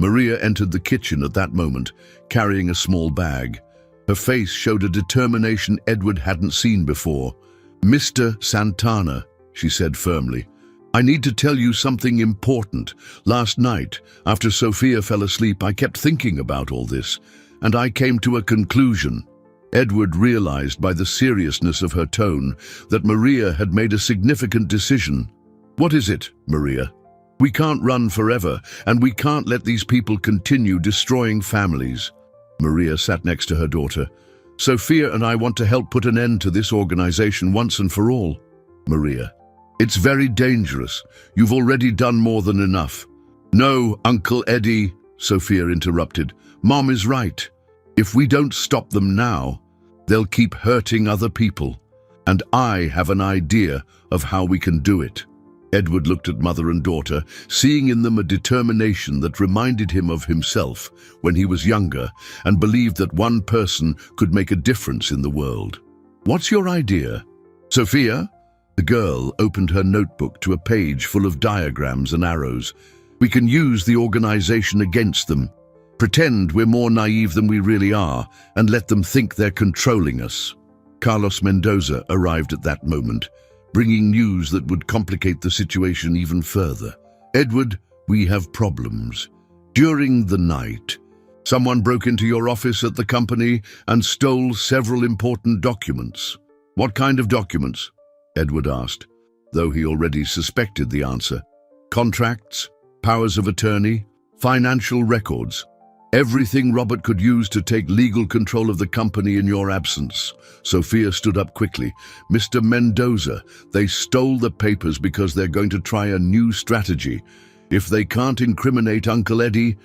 Maria entered the kitchen at that moment, carrying a small bag. Her face showed a determination Edward hadn't seen before. "Mr. Santana," she said firmly, "I need to tell you something important. Last night, after Sophia fell asleep, I kept thinking about all this, and I came to a conclusion." Edward realized by the seriousness of her tone that Maria had made a significant decision. "What is it, Maria? We can't run forever, and we can't let these people continue destroying families." Maria sat next to her daughter. "Sophia and I want to help put an end to this organization once and for all." Maria: "It's very dangerous. You've already done more than enough." "No, Uncle Eddie," Sophia interrupted. "Mom is right. If we don't stop them now, they'll keep hurting other people. And I have an idea of how we can do it." Edward looked at mother and daughter, seeing in them a determination that reminded him of himself when he was younger and believed that one person could make a difference in the world. "What's your idea?" "Sophia?" The girl opened her notebook to a page full of diagrams and arrows. "We can use the organization against them. Pretend we're more naive than we really are and let them think they're controlling us." Carlos Mendoza arrived at that moment, bringing news that would complicate the situation even further. "Edward, we have problems. During the night, someone broke into your office at the company and stole several important documents." "What kind of documents?" Edward asked, though he already suspected the answer. "Contracts, powers of attorney, financial records. Everything Robert could use to take legal control of the company in your absence." Sophia stood up quickly. "Mr. Mendoza, they stole the papers because they're going to try a new strategy. If they can't incriminate Uncle Eddie,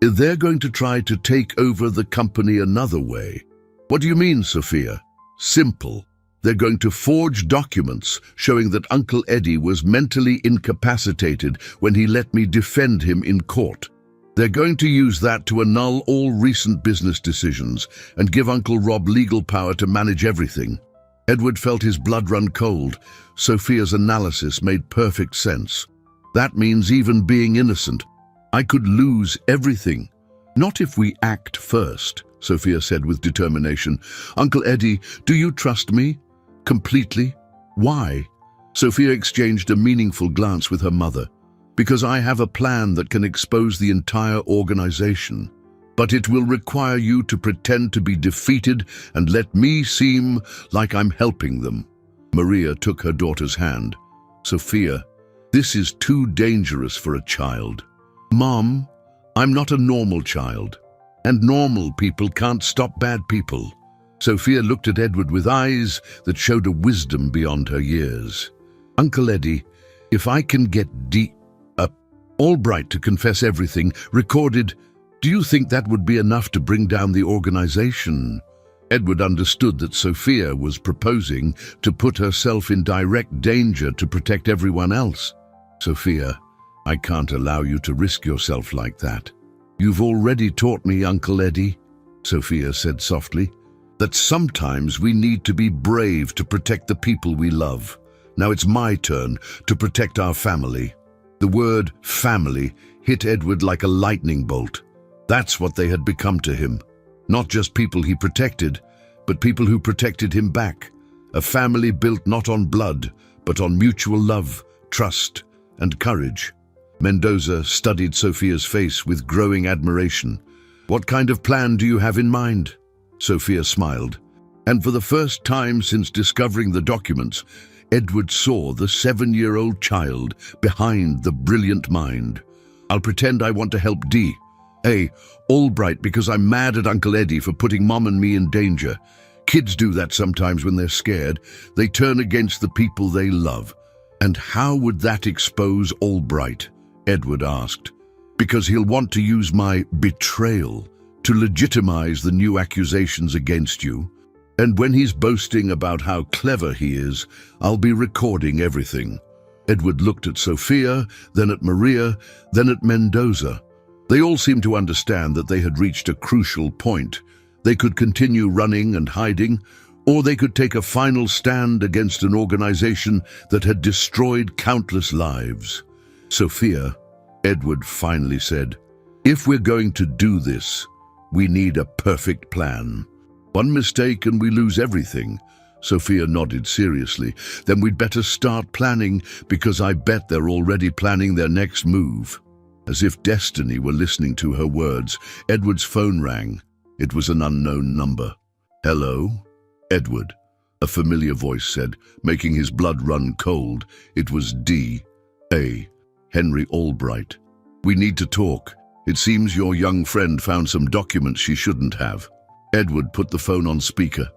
they're going to try to take over the company another way." "What do you mean, Sophia?" "Simple. They're going to forge documents showing that Uncle Eddie was mentally incapacitated when he let me defend him in court. They're going to use that to annul all recent business decisions and give Uncle Rob legal power to manage everything." Edward felt his blood run cold. Sophia's analysis made perfect sense. "That means even being innocent. I could lose everything." "Not if we act first," Sophia said with determination. "Uncle Eddie, do you trust me? Completely?" "Why?" Sophia exchanged a meaningful glance with her mother. "Because I have a plan that can expose the entire organization. But it will require you to pretend to be defeated and let me seem like I'm helping them." Maria took her daughter's hand. "Sophia, this is too dangerous for a child." "Mom, I'm not a normal child. And normal people can't stop bad people." Sophia looked at Edward with eyes that showed a wisdom beyond her years. "Uncle Eddie, if I can get Albright to confess everything, recorded, do you think that would be enough to bring down the organization?" Edward understood that Sophia was proposing to put herself in direct danger to protect everyone else. "Sophia, I can't allow you to risk yourself like that. You've already taught me, Uncle Eddie," Sophia said softly, "that sometimes we need to be brave to protect the people we love. Now it's my turn to protect our family." The word family hit Edward like a lightning bolt. That's what they had become to him. Not just people he protected, but people who protected him back. A family built not on blood, but on mutual love, trust, and courage. Mendoza studied Sophia's face with growing admiration. "What kind of plan do you have in mind?" Sophia smiled. And for the first time since discovering the documents, Edward saw the 7-year-old child behind the brilliant mind. "I'll pretend I want to help D.A. Albright because I'm mad at Uncle Eddie for putting Mom and me in danger. Kids do that sometimes when they're scared. They turn against the people they love." "And how would that expose Albright?" Edward asked. "Because he'll want to use my betrayal to legitimize the new accusations against you. And when he's boasting about how clever he is, I'll be recording everything." Edward looked at Sophia, then at Maria, then at Mendoza. They all seemed to understand that they had reached a crucial point. They could continue running and hiding, or they could take a final stand against an organization that had destroyed countless lives. "Sophia," Edward finally said, "if we're going to do this, we need a perfect plan. One mistake and we lose everything." Sophia nodded seriously. "Then we'd better start planning, because I bet they're already planning their next move." As if destiny were listening to her words, Edward's phone rang. It was an unknown number. "Hello?" "Edward," a familiar voice said, making his blood run cold. It was D.A. Henry Albright. "We need to talk. It seems your young friend found some documents she shouldn't have." Edward put the phone on speaker,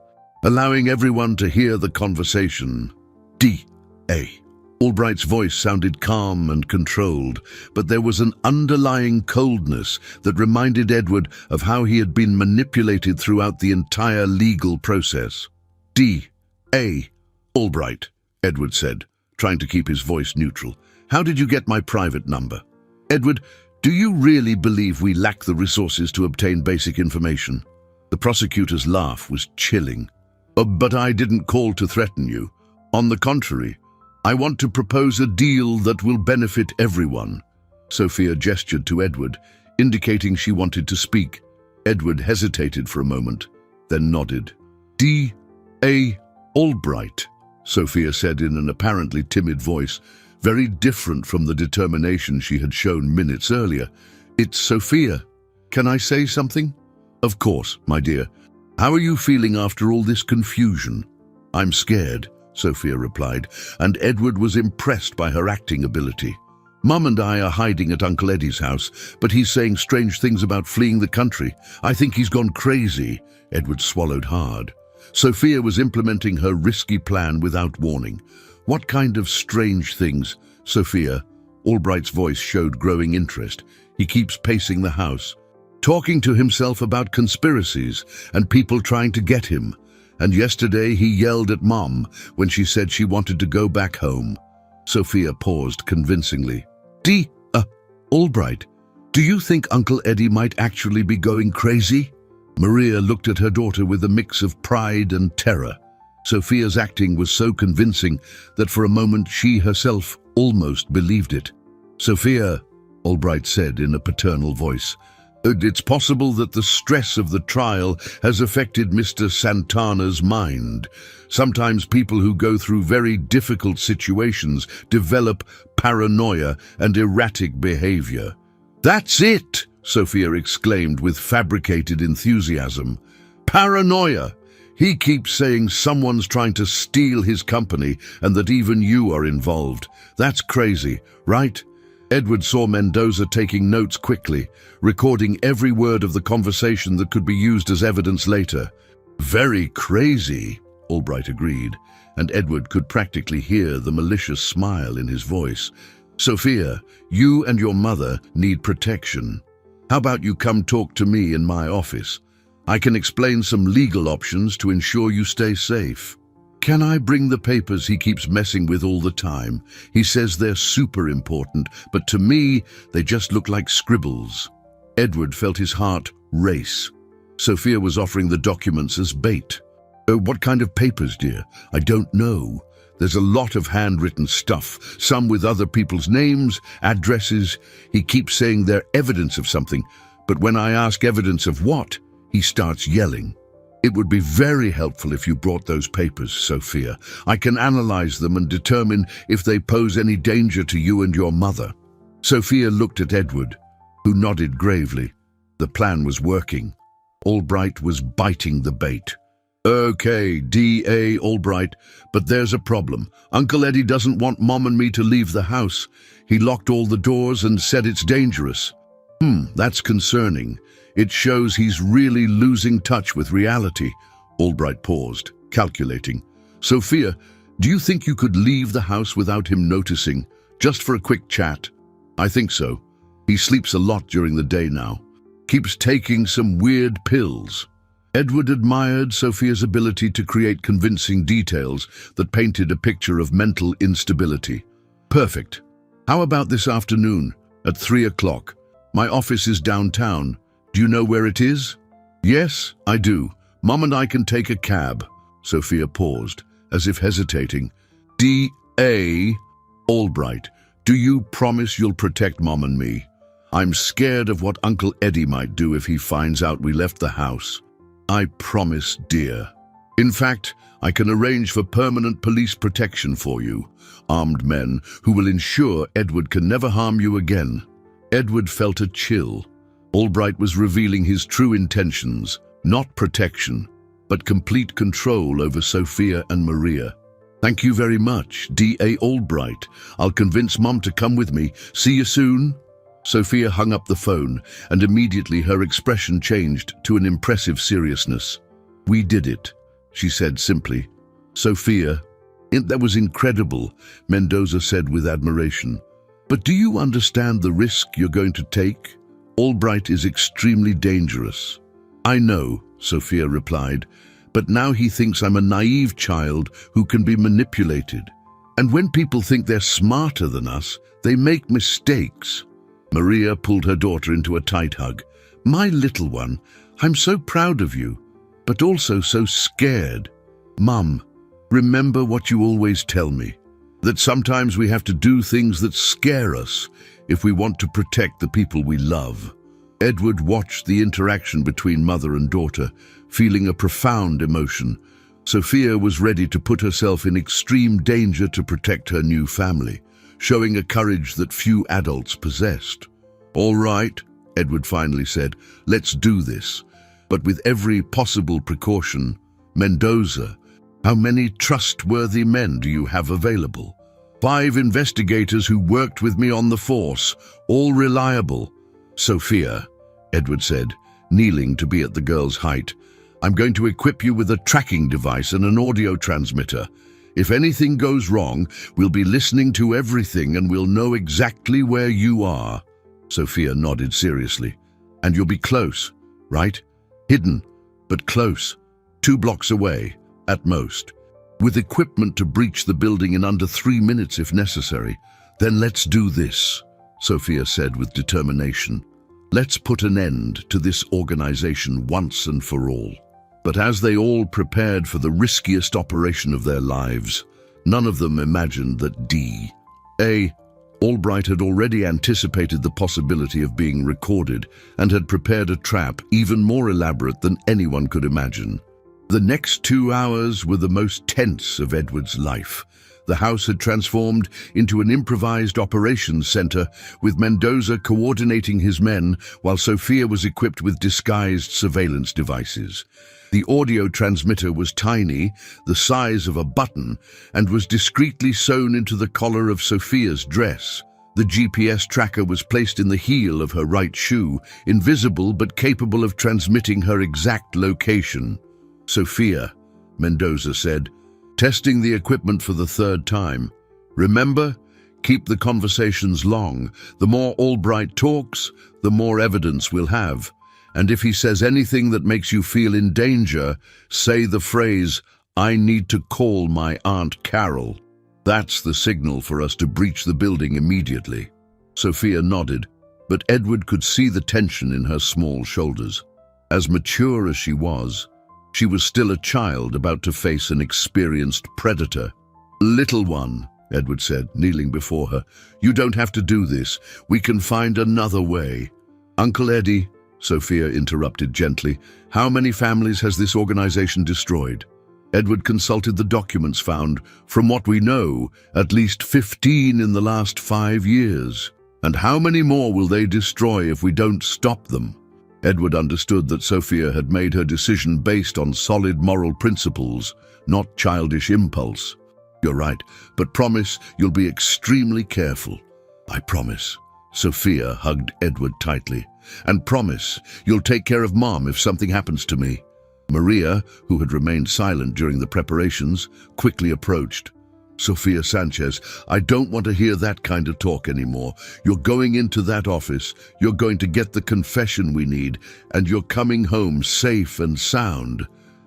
allowing everyone to hear the conversation. D.A. Albright's voice sounded calm and controlled, but there was an underlying coldness that reminded Edward of how he had been manipulated throughout the entire legal process. "D.A. Albright," Edward said, trying to keep his voice neutral. "How did you get my private number?" "Edward, do you really believe we lack the resources to obtain basic information?" The prosecutor's laugh was chilling. "But I didn't call to threaten you. On the contrary, I want to propose a deal that will benefit everyone." Sophia gestured to Edward, indicating she wanted to speak. Edward hesitated for a moment, then nodded. "D.A. Albright," Sophia said in an apparently timid voice, very different from the determination she had shown minutes earlier. "It's Sophia. Can I say something?" "Of course, my dear. How are you feeling after all this confusion?" "I'm scared," Sophia replied, and Edward was impressed by her acting ability. "Mum and I are hiding at Uncle Eddie's house, but he's saying strange things about fleeing the country. I think he's gone crazy." Edward swallowed hard. Sophia was implementing her risky plan without warning. "What kind of strange things?" "Sophia," Albright's voice showed growing interest. "He keeps pacing the house, talking to himself about conspiracies and people trying to get him. And yesterday he yelled at Mom when she said she wanted to go back home." Sophia paused convincingly. Albright, do you think Uncle Eddie might actually be going crazy?" Maria looked at her daughter with a mix of pride and terror. Sophia's acting was so convincing that for a moment she herself almost believed it. "Sophia," Albright said in a paternal voice, "it's possible that the stress of the trial has affected Mr. Santana's mind. Sometimes people who go through very difficult situations develop paranoia and erratic behavior." "That's it!" Sophia exclaimed with fabricated enthusiasm. "Paranoia! He keeps saying someone's trying to steal his company and that even you are involved. That's crazy, right?" Edward saw Mendoza taking notes quickly, recording every word of the conversation that could be used as evidence later. "Very crazy," Albright agreed, and Edward could practically hear the malicious smile in his voice. "Sophia, you and your mother need protection. How about you come talk to me in my office? I can explain some legal options to ensure you stay safe." "Can I bring the papers he keeps messing with all the time? He says they're super important, but to me, they just look like scribbles." Edward felt his heart race. Sophia was offering the documents as bait. "What kind of papers, dear? I don't know. There's a lot of handwritten stuff, some with other people's names, addresses. He keeps saying they're evidence of something, but when I ask evidence of what, he starts yelling. It would be very helpful if you brought those papers, Sophia. I can analyze them and determine if they pose any danger to you and your mother." Sophia looked at Edward, who nodded gravely. The plan was working. Albright was biting the bait. Okay, D.A. Albright, but there's a problem. Uncle Eddie doesn't want Mom and me to leave the house. He locked all the doors and said it's dangerous. That's concerning. It shows he's really losing touch with reality. Albright paused, calculating. Sophia, do you think you could leave the house without him noticing, just for a quick chat? I think so. He sleeps a lot during the day now. Keeps taking some weird pills. Edward admired Sophia's ability to create convincing details that painted a picture of mental instability. Perfect. How about this afternoon, at 3 o'clock? My office is downtown. Do you know where it is? Yes, I do. Mom and I can take a cab. Sophia paused, as if hesitating. D.A. Albright, do you promise you'll protect Mom and me? I'm scared of what Uncle Eddie might do if he finds out we left the house. I promise, dear. In fact, I can arrange for permanent police protection for you, armed men who will ensure Edward can never harm you again. Edward felt a chill. Albright was revealing his true intentions, not protection, but complete control over Sophia and Maria. Thank you very much, D.A. Albright. I'll convince Mom to come with me. See you soon. Sophia hung up the phone, and immediately her expression changed to an impressive seriousness. We did it, she said simply. Sophia, that was incredible, Mendoza said with admiration. But do you understand the risk you're going to take? Albright is extremely dangerous. I know, Sophia replied, but now he thinks I'm a naive child who can be manipulated. And when people think they're smarter than us, they make mistakes. Maria pulled her daughter into a tight hug. My little one, I'm so proud of you, but also so scared. Mum, remember what you always tell me, that sometimes we have to do things that scare us if we want to protect the people we love. Edward watched the interaction between mother and daughter, feeling a profound emotion. Sophia was ready to put herself in extreme danger to protect her new family, showing a courage that few adults possessed. All right, Edward finally said, let's do this. But with every possible precaution. Mendoza, how many trustworthy men do you have available? 5 investigators who worked with me on the force, all reliable. Sophia, Edward said, kneeling to be at the girl's height, I'm going to equip you with a tracking device and an audio transmitter. If anything goes wrong, we'll be listening to everything and we'll know exactly where you are. Sophia nodded seriously. And you'll be close, right? Hidden, but close. 2 blocks away, at most. With equipment to breach the building in under 3 minutes if necessary. Then let's do this, Sophia said with determination. Let's put an end to this organization once and for all. But as they all prepared for the riskiest operation of their lives, none of them imagined that D.A. Albright had already anticipated the possibility of being recorded and had prepared a trap even more elaborate than anyone could imagine. The next 2 hours were the most tense of Edward's life. The house had transformed into an improvised operations center, with Mendoza coordinating his men while Sophia was equipped with disguised surveillance devices. The audio transmitter was tiny, the size of a button, and was discreetly sewn into the collar of Sophia's dress. The GPS tracker was placed in the heel of her right shoe, invisible but capable of transmitting her exact location. Sophia, Mendoza said, testing the equipment for the 3rd time. Remember, keep the conversations long. The more Albright talks, the more evidence we'll have. And if he says anything that makes you feel in danger, say the phrase, I need to call my Aunt Carol. That's the signal for us to breach the building immediately. Sophia nodded, but Edward could see the tension in her small shoulders. As mature as she was still a child about to face an experienced predator. Little one, Edward said, kneeling before her, you don't have to do this. We can find another way. Uncle Eddie, Sophia interrupted gently, how many families has this organization destroyed? Edward consulted the documents found. From what we know, at least 15 in the last 5 years. And how many more will they destroy if we don't stop them? Edward understood that Sophia had made her decision based on solid moral principles, not childish impulse. "You're right, but promise you'll be extremely careful." "I promise." Sophia hugged Edward tightly. "And promise you'll take care of Mom if something happens to me." Maria, who had remained silent during the preparations, quickly approached. "Sofia Sanchez, I don't want to hear that kind of talk anymore. You're going into that office, you're going to get the confession we need, and you're coming home safe and sound.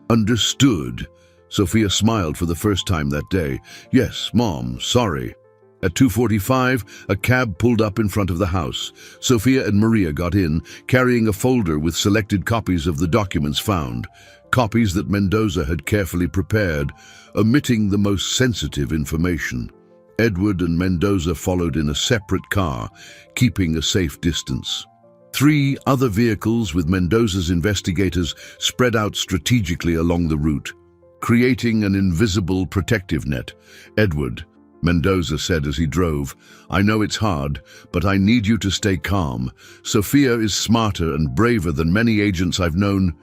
Understood?" Sophia smiled for the first time that day. "Yes, Mom, sorry." At 2:45, a cab pulled up in front of the house. Sophia and Maria got in, carrying a folder with selected copies of the documents found, copies that Mendoza had carefully prepared, omitting the most sensitive information. Edward and Mendoza followed in a separate car, keeping a safe distance. 3 other vehicles with Mendoza's investigators spread out strategically along the route, creating an invisible protective net. "Edward," Mendoza said as he drove, "I know it's hard, but I need you to stay calm. Sophia is smarter and braver than many agents I've known.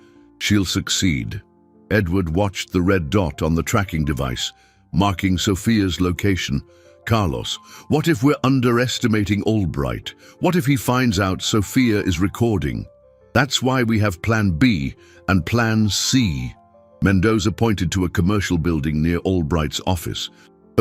She'll succeed." Edward watched the red dot on the tracking device, marking Sophia's location. "Carlos, what if we're underestimating Albright? What if he finds out Sophia is recording? That's why we have Plan B and Plan C." Mendoza pointed to a commercial building near Albright's office.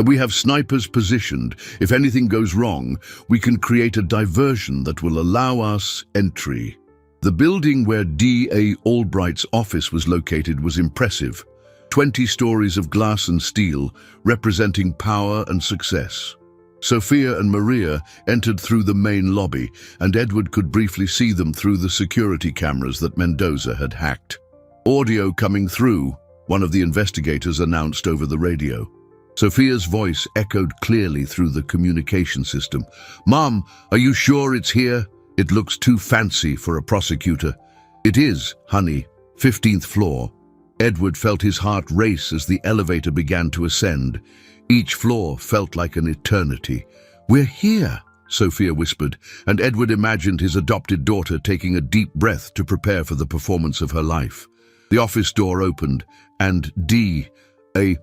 "We have snipers positioned. If anything goes wrong, we can create a diversion that will allow us entry." The building where D.A. Albright's office was located was impressive. 20 stories of glass and steel, representing power and success. Sophia and Maria entered through the main lobby, and Edward could briefly see them through the security cameras that Mendoza had hacked. "Audio coming through," one of the investigators announced over the radio. Sophia's voice echoed clearly through the communication system. "Mom, are you sure it's here? It looks too fancy for a prosecutor." "It is, honey. 15th floor." Edward felt his heart race as the elevator began to ascend. Each floor felt like an eternity. "We're here," Sophia whispered, and Edward imagined his adopted daughter taking a deep breath to prepare for the performance of her life. The office door opened, and D.A.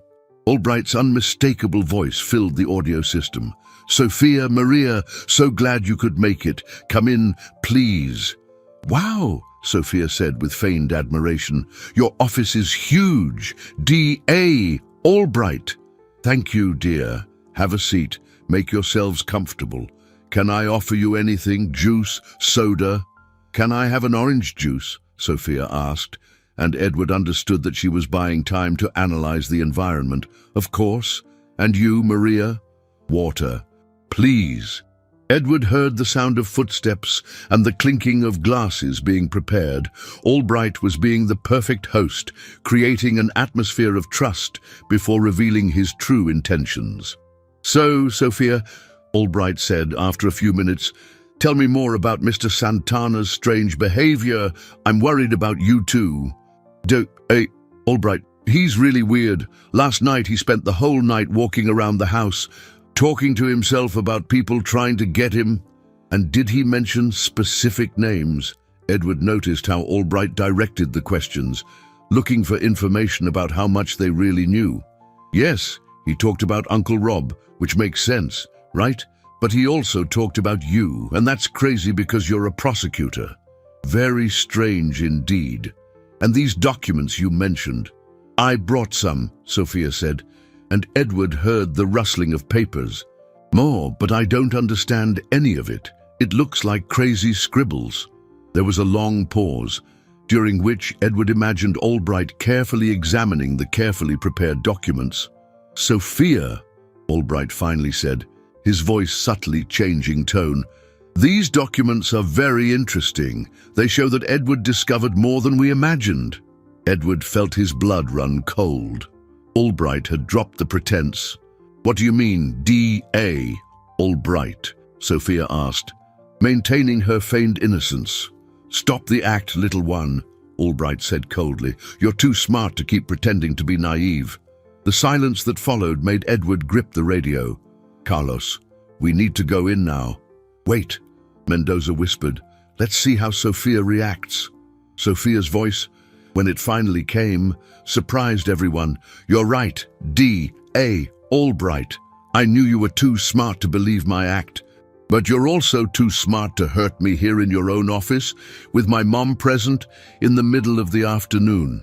Albright's unmistakable voice filled the audio system. "Sophia, Maria, so glad you could make it. Come in, please." "Wow," Sophia said with feigned admiration. "Your office is huge. D.A. Albright." "Thank you, dear. Have a seat. Make yourselves comfortable. Can I offer you anything? Juice? Soda?" "Can I have an orange juice?" Sophia asked, and Edward understood that she was buying time to analyze the environment. "Of course. And you, Maria?" "Water." "Please." Edward heard the sound of footsteps and the clinking of glasses being prepared. Albright was being the perfect host, creating an atmosphere of trust before revealing his true intentions. "So, Sophia," Albright said after a few minutes, "tell me more about Mr. Santana's strange behavior. I'm worried about you too." Albright, he's really weird. Last night he spent the whole night walking around the house, talking to himself about people trying to get him. And did he mention specific names? Edward noticed how Albright directed the questions, looking for information about how much they really knew. "Yes, he talked about Uncle Rob, which makes sense, right? But he also talked about you, and that's crazy because you're a prosecutor." "Very strange indeed. And these documents you mentioned." "I brought some," Sophia said, and Edward heard the rustling of papers. "More, but I don't understand any of it. It looks like crazy scribbles." There was a long pause, during which Edward imagined Albright carefully examining the carefully prepared documents. "Sophia," Albright finally said, his voice subtly changing tone, "these documents are very interesting. They show that Edward discovered more than we imagined." Edward felt his blood run cold. Albright had dropped the pretense. "What do you mean, D.A. Albright?" Sophia asked, maintaining her feigned innocence. "Stop the act, little one," Albright said coldly. "You're too smart to keep pretending to be naive." The silence that followed made Edward grip the radio. "Carlos, we need to go in now." "Wait," Mendoza whispered. "Let's see how Sophia reacts." Sophia's voice, when it finally came, surprised everyone. "You're right, D.A. Albright. I knew you were too smart to believe my act. But you're also too smart to hurt me here in your own office, with my mom present, in the middle of the afternoon."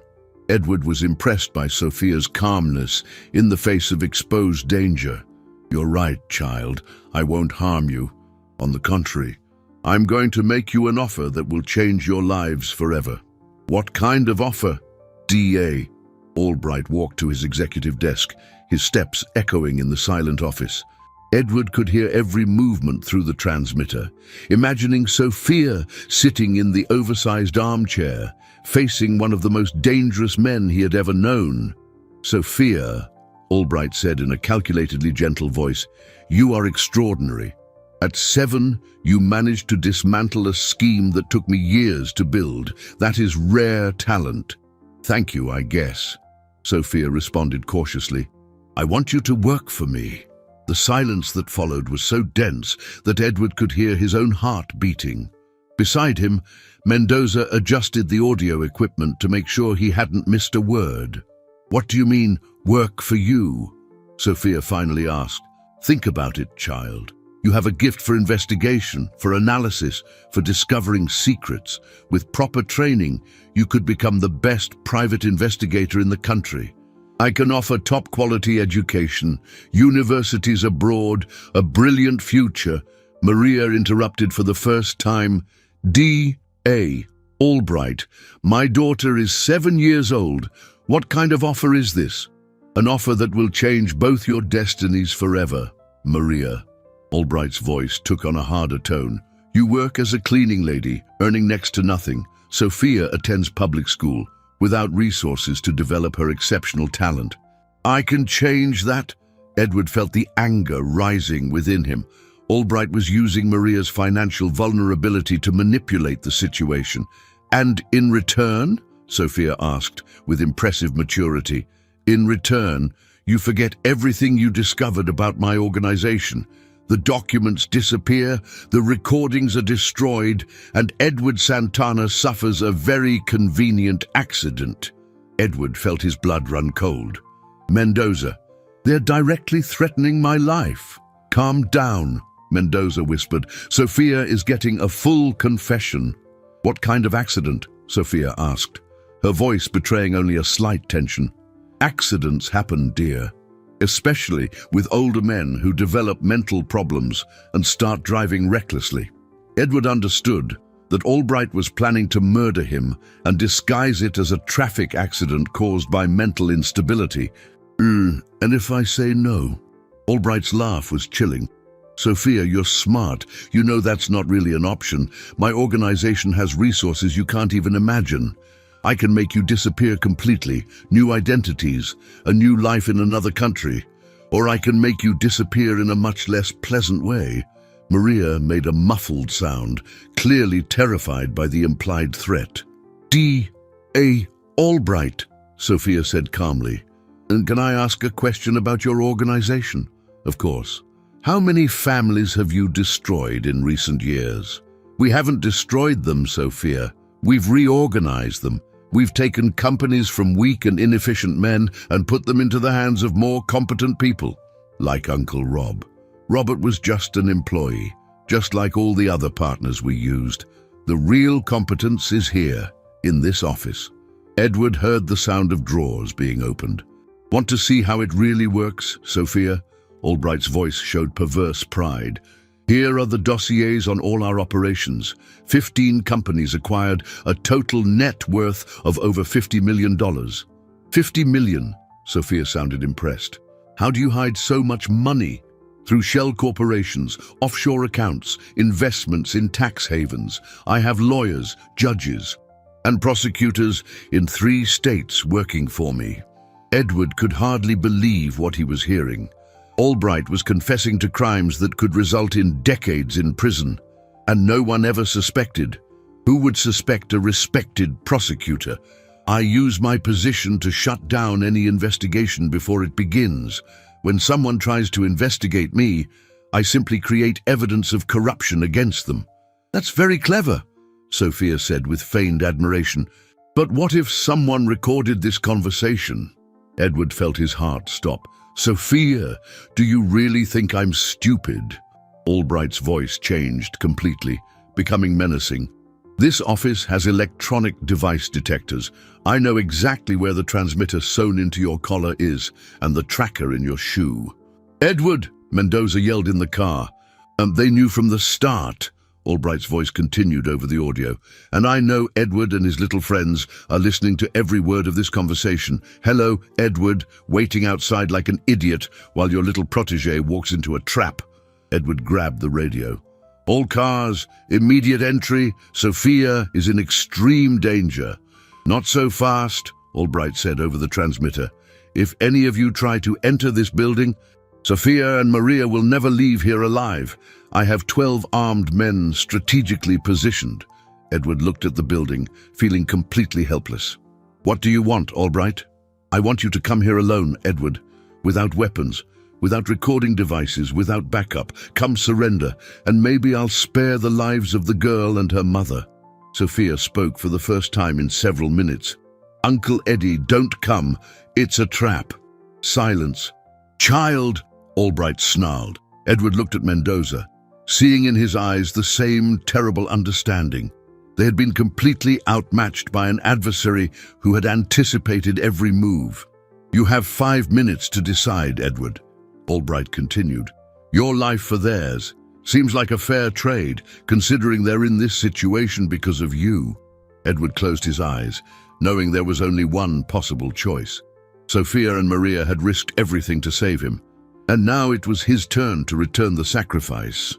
Edward was impressed by Sophia's calmness in the face of exposed danger. "You're right, child. I won't harm you. On the contrary, I'm going to make you an offer that will change your lives forever." "What kind of offer?" D.A. Albright walked to his executive desk, his steps echoing in the silent office. Edward could hear every movement through the transmitter, imagining Sophia sitting in the oversized armchair, facing one of the most dangerous men he had ever known. "Sophia," Albright said in a calculatedly gentle voice, "you are extraordinary. At 7, you managed to dismantle a scheme that took me years to build. That is rare talent." "Thank you, I guess," Sophia responded cautiously. "I want you to work for me." The silence that followed was so dense that Edward could hear his own heart beating. Beside him, Mendoza adjusted the audio equipment to make sure he hadn't missed a word. "What do you mean, work for you?" Sophia finally asked. "Think about it, child. You have a gift for investigation, for analysis, for discovering secrets. With proper training, you could become the best private investigator in the country. I can offer top-quality education, universities abroad, a brilliant future." Maria interrupted for the first time. "D.A. Albright, my daughter is 7 years old. What kind of offer is this?" "An offer that will change both your destinies forever, Maria." Albright's voice took on a harder tone. "You work as a cleaning lady, earning next to nothing. Sophia attends public school, without resources to develop her exceptional talent." "I can change that." Edward felt the anger rising within him. Albright was using Maria's financial vulnerability to manipulate the situation. "And in return?" Sophia asked, with impressive maturity. "In return, you forget everything you discovered about my organization. The documents disappear, the recordings are destroyed, and Edward Santana suffers a very convenient accident." Edward felt his blood run cold. "Mendoza, they're directly threatening my life." "Calm down," Mendoza whispered. "Sophia is getting a full confession." "What kind of accident?" Sophia asked, her voice betraying only a slight tension. "Accidents happen, dear. Especially with older men who develop mental problems and start driving recklessly." Edward understood that Albright was planning to murder him and disguise it as a traffic accident caused by mental instability. And if I say no?" Albright's laugh was chilling. "Sophia, you're smart. You know that's not really an option. My organization has resources you can't even imagine. I can make you disappear completely, new identities, a new life in another country. Or I can make you disappear in a much less pleasant way." Maria made a muffled sound, clearly terrified by the implied threat. "D.A. Albright," Sophia said calmly. "And can I ask a question about your organization?" "Of course. How many families have you destroyed in recent years?" "We haven't destroyed them, Sophia. We've reorganized them. We've taken companies from weak and inefficient men and put them into the hands of more competent people, like Uncle Rob. Robert was just an employee, just like all the other partners we used. The real competence is here, in this office." Edward heard the sound of drawers being opened. "Want to see how it really works, Sophia?" Albright's voice showed perverse pride. "Here are the dossiers on all our operations. 15 companies acquired, a total net worth of over $50 million. $50 million, Sophia sounded impressed. "How do you hide so much money?" "Through shell corporations, offshore accounts, investments in tax havens. I have lawyers, judges, and prosecutors in 3 states working for me." Edward could hardly believe what he was hearing. Albright was confessing to crimes that could result in decades in prison, and no one ever suspected. Who would suspect a respected prosecutor? "I use my position to shut down any investigation before it begins. When someone tries to investigate me, I simply create evidence of corruption against them." "That's very clever." Sophia said with feigned admiration. But what if someone recorded this conversation? Edward felt his heart stop. Sophia, do you really think I'm stupid? Albright's voice changed completely, becoming menacing. This office has electronic device detectors. I know exactly where the transmitter sewn into your collar is and the tracker in your shoe. Edward, Mendoza yelled in the car. They knew from the start. Albright's voice continued over the audio. And I know Edward and his little friends are listening to every word of this conversation. Hello, Edward, waiting outside like an idiot while your little protege walks into a trap. Edward grabbed the radio. All cars, immediate entry. Sophia is in extreme danger. Not so fast, Albright said over the transmitter. If any of you try to enter this building, Sophia and Maria will never leave here alive. I have 12 armed men strategically positioned. Edward looked at the building, feeling completely helpless. What do you want, Albright? I want you to come here alone, Edward, without weapons, without recording devices, without backup. Come surrender, and maybe I'll spare the lives of the girl and her mother. Sophia spoke for the first time in several minutes. Uncle Eddie, don't come. It's a trap. Silence. Child, Albright snarled. Edward looked at Mendoza, seeing in his eyes the same terrible understanding. They had been completely outmatched by an adversary who had anticipated every move. You have 5 minutes to decide, Edward. Albright continued. Your life for theirs. Seems like a fair trade, considering they're in this situation because of you. Edward closed his eyes, knowing there was only one possible choice. Sophia and Maria had risked everything to save him, and now it was his turn to return the sacrifice.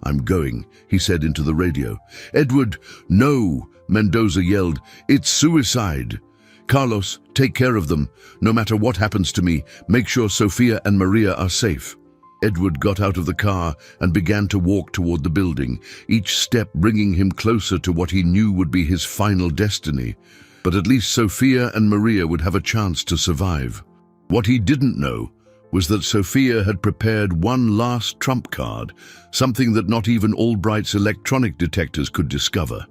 I'm going, he said into the radio. Edward, no, Mendoza yelled. It's suicide. Carlos, take care of them. No matter what happens to me, make sure Sophia and Maria are safe. Edward got out of the car and began to walk toward the building, each step bringing him closer to what he knew would be his final destiny. But at least Sophia and Maria would have a chance to survive. What he didn't know was that Sophia had prepared one last trump card, something that not even Albright's electronic detectors could discover.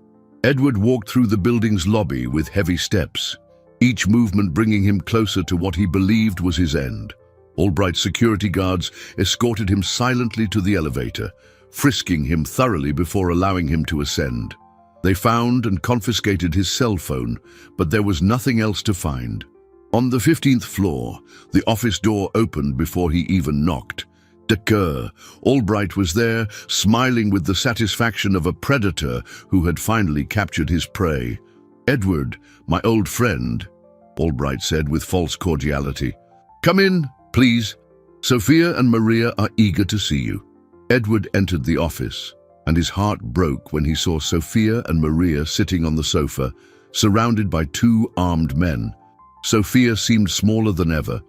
Edward walked through the building's lobby with heavy steps, each movement bringing him closer to what he believed was his end. Albright's security guards escorted him silently to the elevator, frisking him thoroughly before allowing him to ascend. They found and confiscated his cell phone, but there was nothing else to find. On the 15th floor, the office door opened before he even knocked. Decker, Albright was there, smiling with the satisfaction of a predator who had finally captured his prey. Edward, my old friend, Albright said with false cordiality. Come in, please. Sophia and Maria are eager to see you. Edward entered the office, and his heart broke when he saw Sophia and Maria sitting on the sofa, surrounded by 2 armed men. Sophia seemed smaller than ever,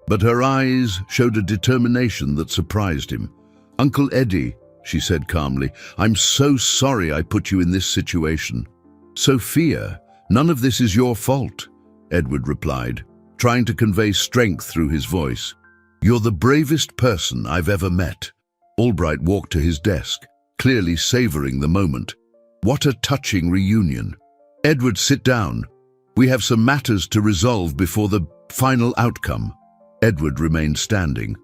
but her eyes showed a determination that surprised him. Uncle Eddie, she said calmly, I'm so sorry I put you in this situation. Sophia, none of this is your fault, Edward replied, trying to convey strength through his voice. You're the bravest person I've ever met. Albright walked to his desk, clearly savoring the moment. What a touching reunion. Edward, sit down. We have some matters to resolve before the final outcome. Edward remained standing.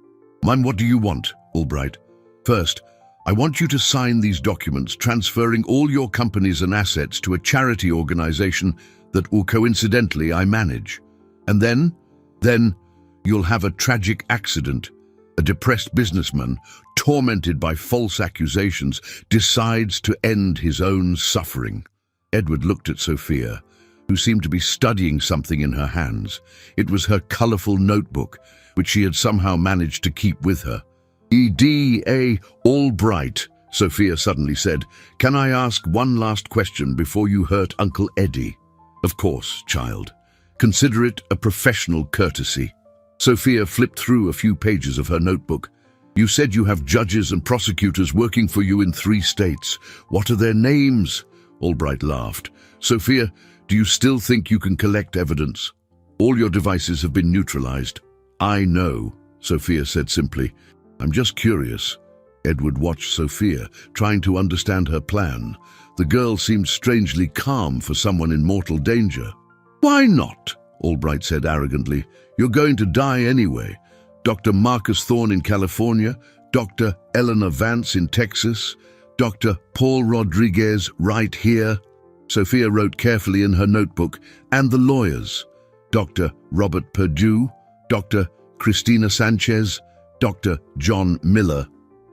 Ma'am, what do you want, Albright? First, I want you to sign these documents transferring all your companies and assets to a charity organization that will coincidentally I manage. And then you'll have a tragic accident. A depressed businessman, tormented by false accusations, decides to end his own suffering. Edward looked at Sophia, who seemed to be studying something in her hands. It was her colorful notebook, which she had somehow managed to keep with her. E.D.A. Albright, Sophia suddenly said, can I ask one last question before you hurt Uncle Eddie? Of course, child. Consider it a professional courtesy. Sophia flipped through a few pages of her notebook. You said you have judges and prosecutors working for you in 3 states. What are their names? Albright laughed. Sophia, do you still think you can collect evidence? All your devices have been neutralized. I know, Sophia said simply. I'm just curious. Edward watched Sophia, trying to understand her plan. The girl seemed strangely calm for someone in mortal danger. "Why not?" Albright said arrogantly. "You're going to die anyway. Dr. Marcus Thorne in California, Dr. Eleanor Vance in Texas, Dr. Paul Rodriguez right here." Sophia wrote carefully in her notebook, "and the lawyers. Dr. Robert Perdue, Dr. Christina Sanchez, Dr. John Miller."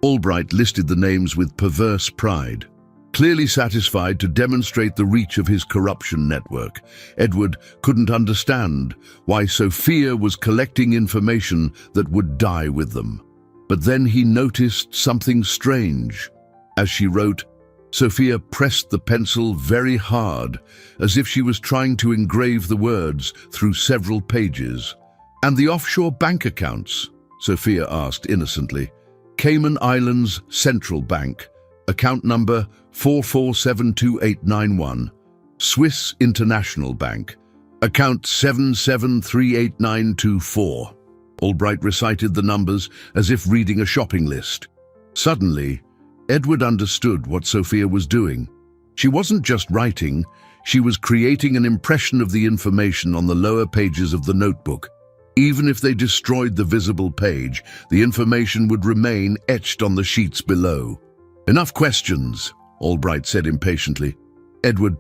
Albright listed the names with perverse pride. Clearly satisfied to demonstrate the reach of his corruption network, Edward couldn't understand why Sophia was collecting information that would die with them. But then he noticed something strange. As she wrote, Sophia pressed the pencil very hard, as if she was trying to engrave the words through several pages. "And the offshore bank accounts?" Sophia asked innocently. "Cayman Islands Central Bank, account number 44728891. Swiss International Bank, account 77388924. Albright recited the numbers as if reading a shopping list. Suddenly, Edward understood what Sophia was doing. She wasn't just writing, she was creating an impression of the information on the lower pages of the notebook. Even if they destroyed the visible page, the information would remain etched on the sheets below. "Enough questions," Albright said impatiently. "Edward,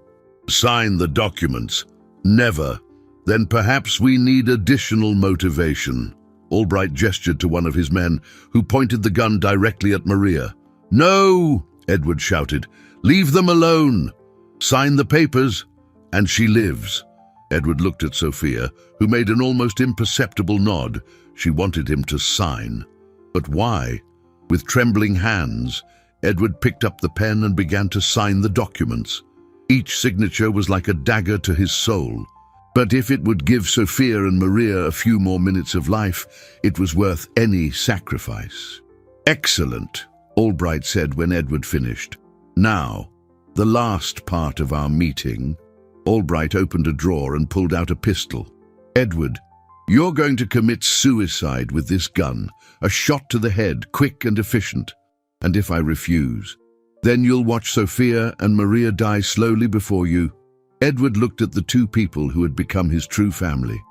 sign the documents." "Never. Then perhaps we need additional motivation." Albright gestured to one of his men, who pointed the gun directly at Maria. "No!" Edward shouted. "Leave them alone. Sign the papers, and she lives." Edward looked at Sophia, who made an almost imperceptible nod. She wanted him to sign. But why? With trembling hands, Edward picked up the pen and began to sign the documents. Each signature was like a dagger to his soul. But if it would give Sophia and Maria a few more minutes of life, it was worth any sacrifice. "Excellent," Albright said when Edward finished. "Now, the last part of our meeting." Albright opened a drawer and pulled out a pistol. "Edward, you're going to commit suicide with this gun, a shot to the head, quick and efficient. And if I refuse, then you'll watch Sophia and Maria die slowly before you." Edward looked at the two people who had become his true family.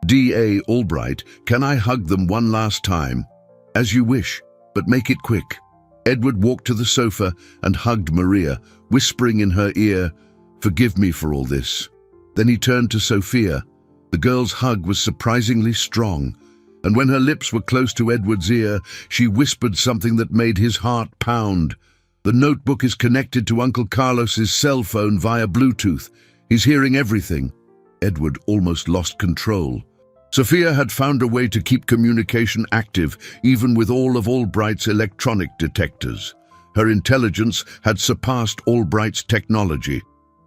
"D.A. Albright, can I hug them one last time?" "As you wish, but make it quick." Edward walked to the sofa and hugged Maria, whispering in her ear, "Forgive me for all this." Then he turned to Sophia. The girl's hug was surprisingly strong, and when her lips were close to Edward's ear, she whispered something that made his heart pound. "The notebook is connected to Uncle Carlos's cell phone via Bluetooth. He's hearing everything." Edward almost lost control. Sophia had found a way to keep communication active, even with all of Albright's electronic detectors. Her intelligence had surpassed Albright's technology.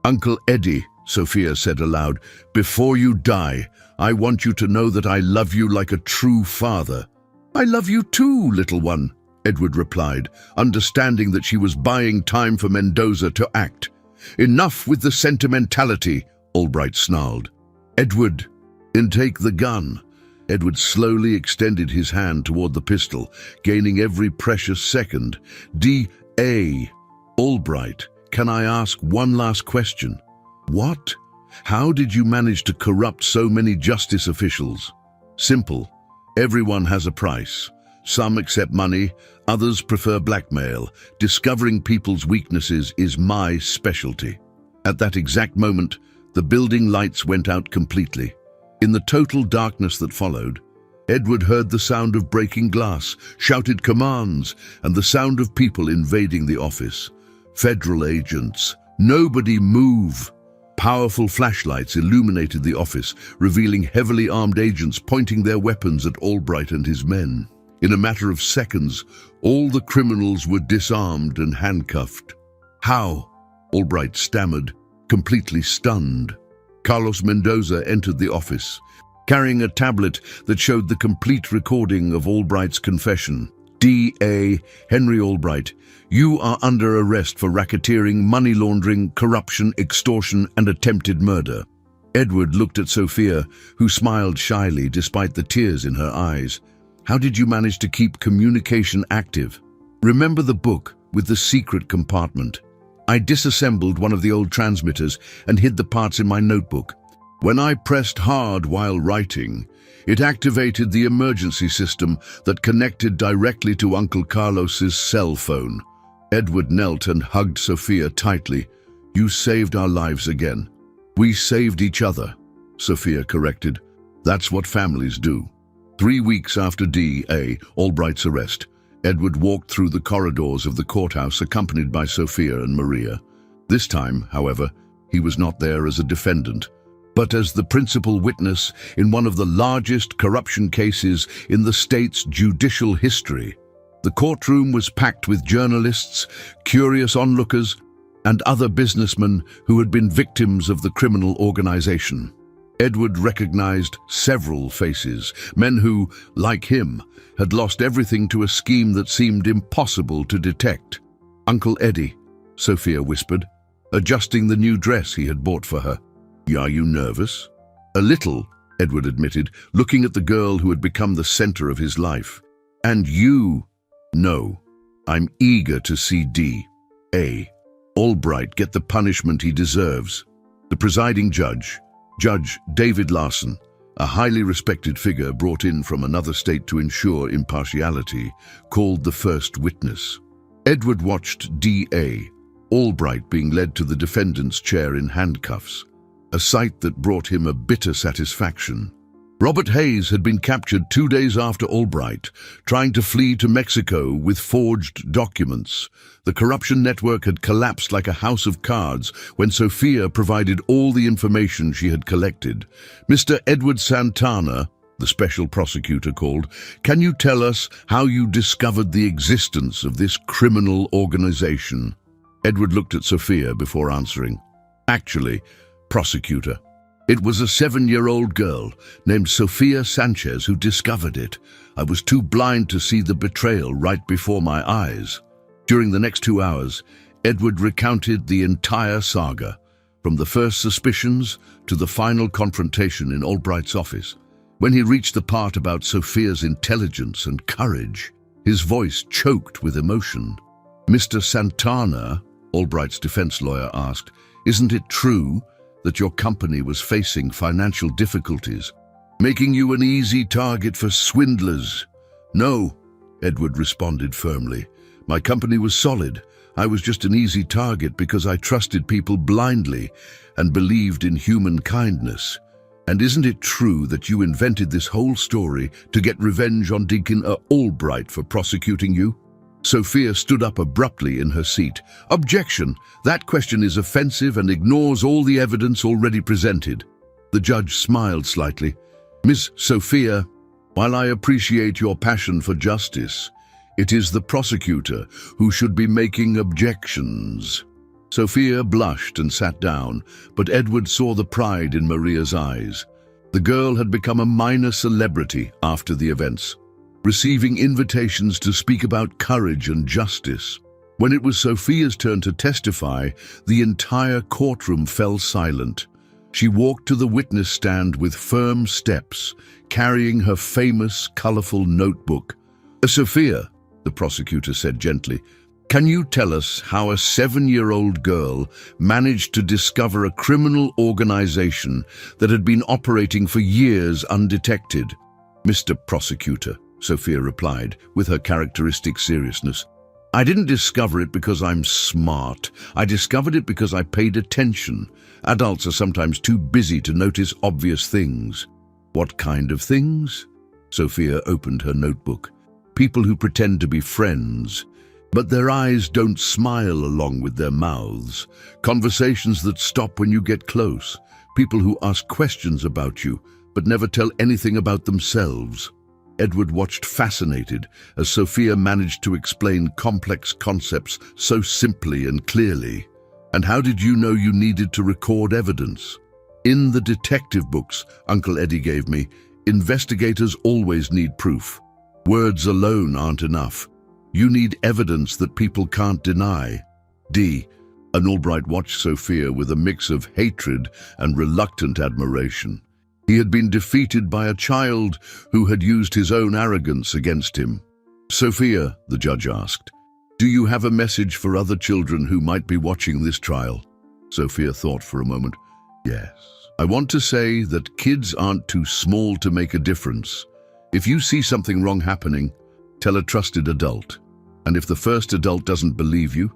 "Uncle Eddie," Sophia said aloud, "before you die, I want you to know that I love you like a true father." "I love you too, little one," Edward replied, understanding that she was buying time for Mendoza to act. "Enough with the sentimentality," Albright snarled. "Edward, intake the gun." Edward slowly extended his hand toward the pistol, gaining every precious second. "D.A. Albright, can I ask one last question?" "What? How did you manage to corrupt so many justice officials?" "Simple. Everyone has a price. Some accept money, others prefer blackmail. Discovering people's weaknesses is my specialty." At that exact moment, the building lights went out completely. In the total darkness that followed, Edward heard the sound of breaking glass, shouted commands, and the sound of people invading the office. Federal agents. "Nobody move!" Powerful flashlights illuminated the office, revealing heavily armed agents pointing their weapons at Albright and his men. In a matter of seconds, all the criminals were disarmed and handcuffed. "How?" Albright stammered, completely stunned. Carlos Mendoza entered the office, carrying a tablet that showed the complete recording of Albright's confession. "D.A. Henry Albright, you are under arrest for racketeering, money laundering, corruption, extortion, and attempted murder." Edward looked at Sophia, who smiled shyly despite the tears in her eyes. "How did you manage to keep communication active?" Remember the book with the secret compartment? I disassembled one of the old transmitters and hid the parts in my notebook. When I pressed hard while writing, it activated the emergency system that connected directly to Uncle Carlos's cell phone. Edward knelt and hugged Sophia tightly. You saved our lives again. We saved each other, Sophia corrected. That's what families do. 3 weeks after D.A. Albright's arrest, Edward walked through the corridors of the courthouse accompanied by Sophia and Maria. This time, however, he was not there as a defendant, but as the principal witness in one of the largest corruption cases in the state's judicial history. The courtroom was packed with journalists, curious onlookers, and other businessmen who had been victims of the criminal organization. Edward recognized several faces, men who, like him, had lost everything to a scheme that seemed impossible to detect. Uncle Eddie, Sophia whispered, adjusting the new dress he had bought for her. Are you nervous? A little, Edward admitted, looking at the girl who had become the center of his life. And you? No. I'm eager to see D.A. Albright get the punishment he deserves. The presiding judge, Judge David Larson, a highly respected figure brought in from another state to ensure impartiality, called the first witness. Edward watched D.A. Albright being led to the defendant's chair in handcuffs, a sight that brought him a bitter satisfaction. Robert Hayes had been captured 2 days after Albright, trying to flee to Mexico with forged documents. The corruption network had collapsed like a house of cards when Sophia provided all the information she had collected. Mr. Edward Santana, the special prosecutor called, can you tell us how you discovered the existence of this criminal organization? Edward looked at Sophia before answering. Actually, prosecutor, it was a 7-year-old girl named Sophia Sanchez who discovered it. I was too blind to see the betrayal right before my eyes. During the next 2 hours, Edward recounted the entire saga, from the first suspicions to the final confrontation in Albright's office. When he reached the part about Sophia's intelligence and courage, his voice choked with emotion. Mr. Santana, Albright's defense lawyer asked, isn't it true that your company was facing financial difficulties, making you an easy target for swindlers? No, Edward responded firmly. My company was solid. I was just an easy target because I trusted people blindly and believed in human kindness. And isn't it true that you invented this whole story to get revenge on Deacon Albright for prosecuting you? Sophia stood up abruptly in her seat. Objection! That question is offensive and ignores all the evidence already presented. The judge smiled slightly. Miss Sophia, while I appreciate your passion for justice, it is the prosecutor who should be making objections. Sophia blushed and sat down, but Edward saw the pride in Maria's eyes. The girl had become a minor celebrity after the events, receiving invitations to speak about courage and justice. When it was Sophia's turn to testify, the entire courtroom fell silent. She walked to the witness stand with firm steps, carrying her famous, colorful notebook. Sophia, the prosecutor said gently, can you tell us how a 7-year-old girl managed to discover a criminal organization that had been operating for years undetected? Mr. Prosecutor, Sophia replied, with her characteristic seriousness. I didn't discover it because I'm smart. I discovered it because I paid attention. Adults are sometimes too busy to notice obvious things. What kind of things? Sophia opened her notebook. People who pretend to be friends, but their eyes don't smile along with their mouths. Conversations that stop when you get close. People who ask questions about you, but never tell anything about themselves. Edward watched fascinated as Sophia managed to explain complex concepts so simply and clearly. And how did you know you needed to record evidence? In the detective books Uncle Eddie gave me, investigators always need proof. Words alone aren't enough. You need evidence that people can't deny. And Albright watched Sophia with a mix of hatred and reluctant admiration. He had been defeated by a child who had used his own arrogance against him. Sophia, the judge asked, Do you have a message for other children who might be watching this trial? Sophia thought for a moment. Yes. I want to say that kids aren't too small to make a difference. If you see something wrong happening, tell a trusted adult. And if the first adult doesn't believe you,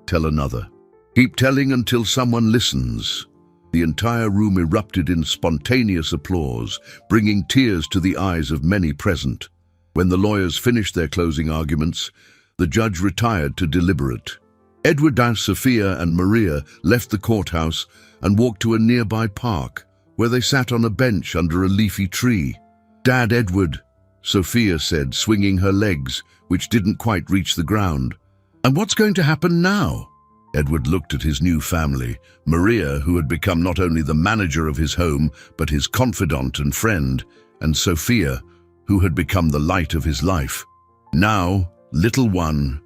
tell another. Keep telling until someone listens. The entire room erupted in spontaneous applause, bringing tears to the eyes of many present. When the lawyers finished their closing arguments, the judge retired to deliberate. Edward, Sophia, and Maria left the courthouse and walked to a nearby park, where they sat on a bench under a leafy tree. "Dad, Edward," Sophia said, swinging her legs, which didn't quite reach the ground. "And what's going to happen now?" Edward looked at his new family, Maria, who had become not only the manager of his home, but his confidant and friend, and Sophia, who had become the light of his life. "Now, little one,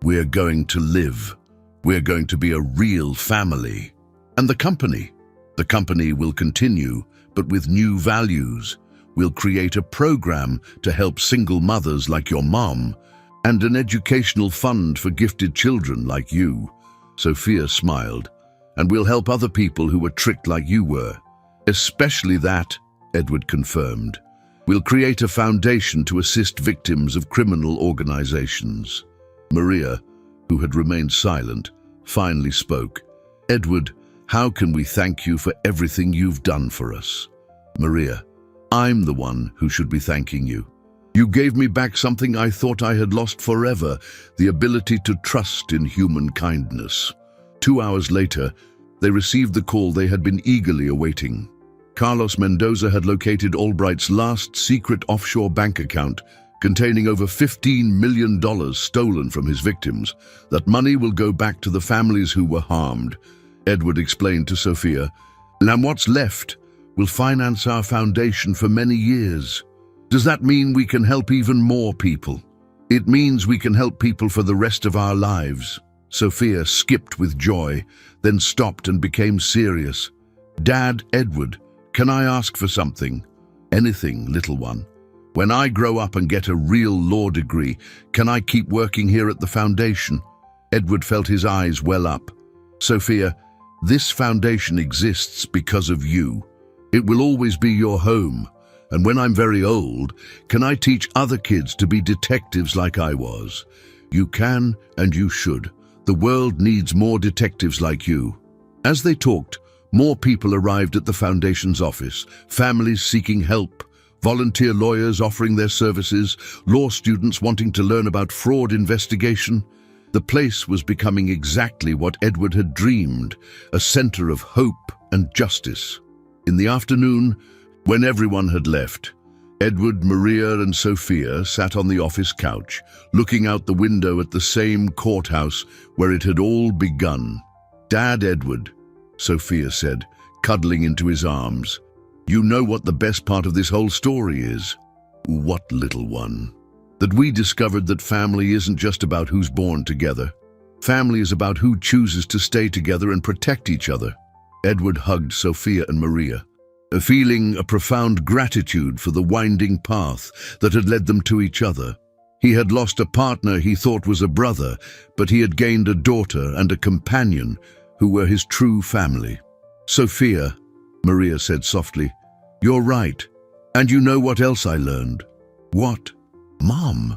we're going to live. We're going to be a real family. And the company will continue, but with new values. We'll create a program to help single mothers like your mom, and an educational fund for gifted children like you." Sophia smiled. "And we'll help other people who were tricked like you were." "Especially that," Edward confirmed. "We'll create a foundation to assist victims of criminal organizations." Maria, who had remained silent, finally spoke. "Edward, how can we thank you for everything you've done for us?" "Maria, I'm the one who should be thanking you. You gave me back something I thought I had lost forever, the ability to trust in human kindness." 2 hours later, they received the call they had been eagerly awaiting. Carlos Mendoza had located Albright's last secret offshore bank account, containing over $15 million stolen from his victims. That money will go back to the families who were harmed. Edward explained to Sophia, "And what's left will finance our foundation for many years." "Does that mean we can help even more people?" "It means we can help people for the rest of our lives." Sophia skipped with joy, then stopped and became serious. "Dad, Edward, can I ask for something?" "Anything, little one. When I grow up and get a real law degree, can I keep working here at the foundation?" Edward felt his eyes well up. "Sophia, this foundation exists because of you. It will always be your home. And when I'm very old, can I teach other kids to be detectives like I was?" "You can, and you should. The world needs more detectives like you." As they talked, more people arrived at the foundation's office, families seeking help, volunteer lawyers offering their services, law students wanting to learn about fraud investigation. The place was becoming exactly what Edward had dreamed, a center of hope and justice. In the afternoon, when everyone had left, Edward, Maria, and Sophia sat on the office couch, looking out the window at the same courthouse where it had all begun. "Dad, Edward," Sophia said, cuddling into his arms, "you know what the best part of this whole story is?" "What, little one?" "That we discovered that family isn't just about who's born together. Family is about who chooses to stay together and protect each other." Edward hugged Sophia and Maria, feeling a profound gratitude for the winding path that had led them to each other. He had lost a partner he thought was a brother, but he had gained a daughter and a companion who were his true family. "Sophia," Maria said softly, "you're right. And you know what else I learned?" "What?" "Mom,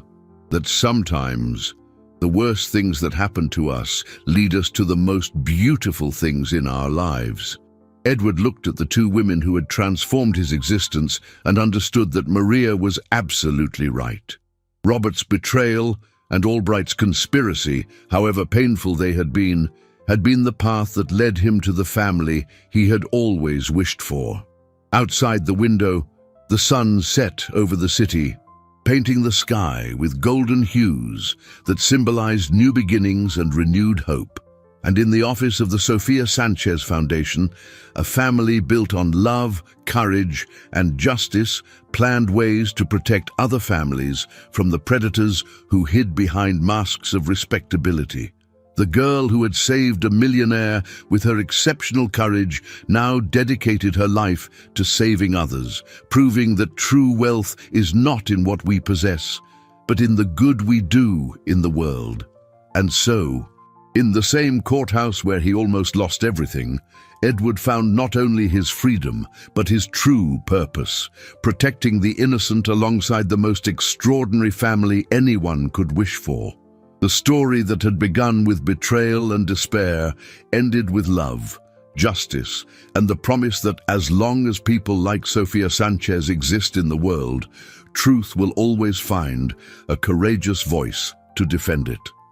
that sometimes the worst things that happen to us lead us to the most beautiful things in our lives." Edward looked at the two women who had transformed his existence and understood that Maria was absolutely right. Robert's betrayal and Albright's conspiracy, however painful they had been the path that led him to the family he had always wished for. Outside the window, the sun set over the city, painting the sky with golden hues that symbolized new beginnings and renewed hope. And in the office of the Sofia Sanchez Foundation, a family built on love, courage, and justice planned ways to protect other families from the predators who hid behind masks of respectability. The girl who had saved a millionaire with her exceptional courage now dedicated her life to saving others, proving that true wealth is not in what we possess, but in the good we do in the world. And so, in the same courthouse where he almost lost everything, Edward found not only his freedom, but his true purpose, protecting the innocent alongside the most extraordinary family anyone could wish for. The story that had begun with betrayal and despair ended with love, justice, and the promise that as long as people like Sofia Sanchez exist in the world, truth will always find a courageous voice to defend it.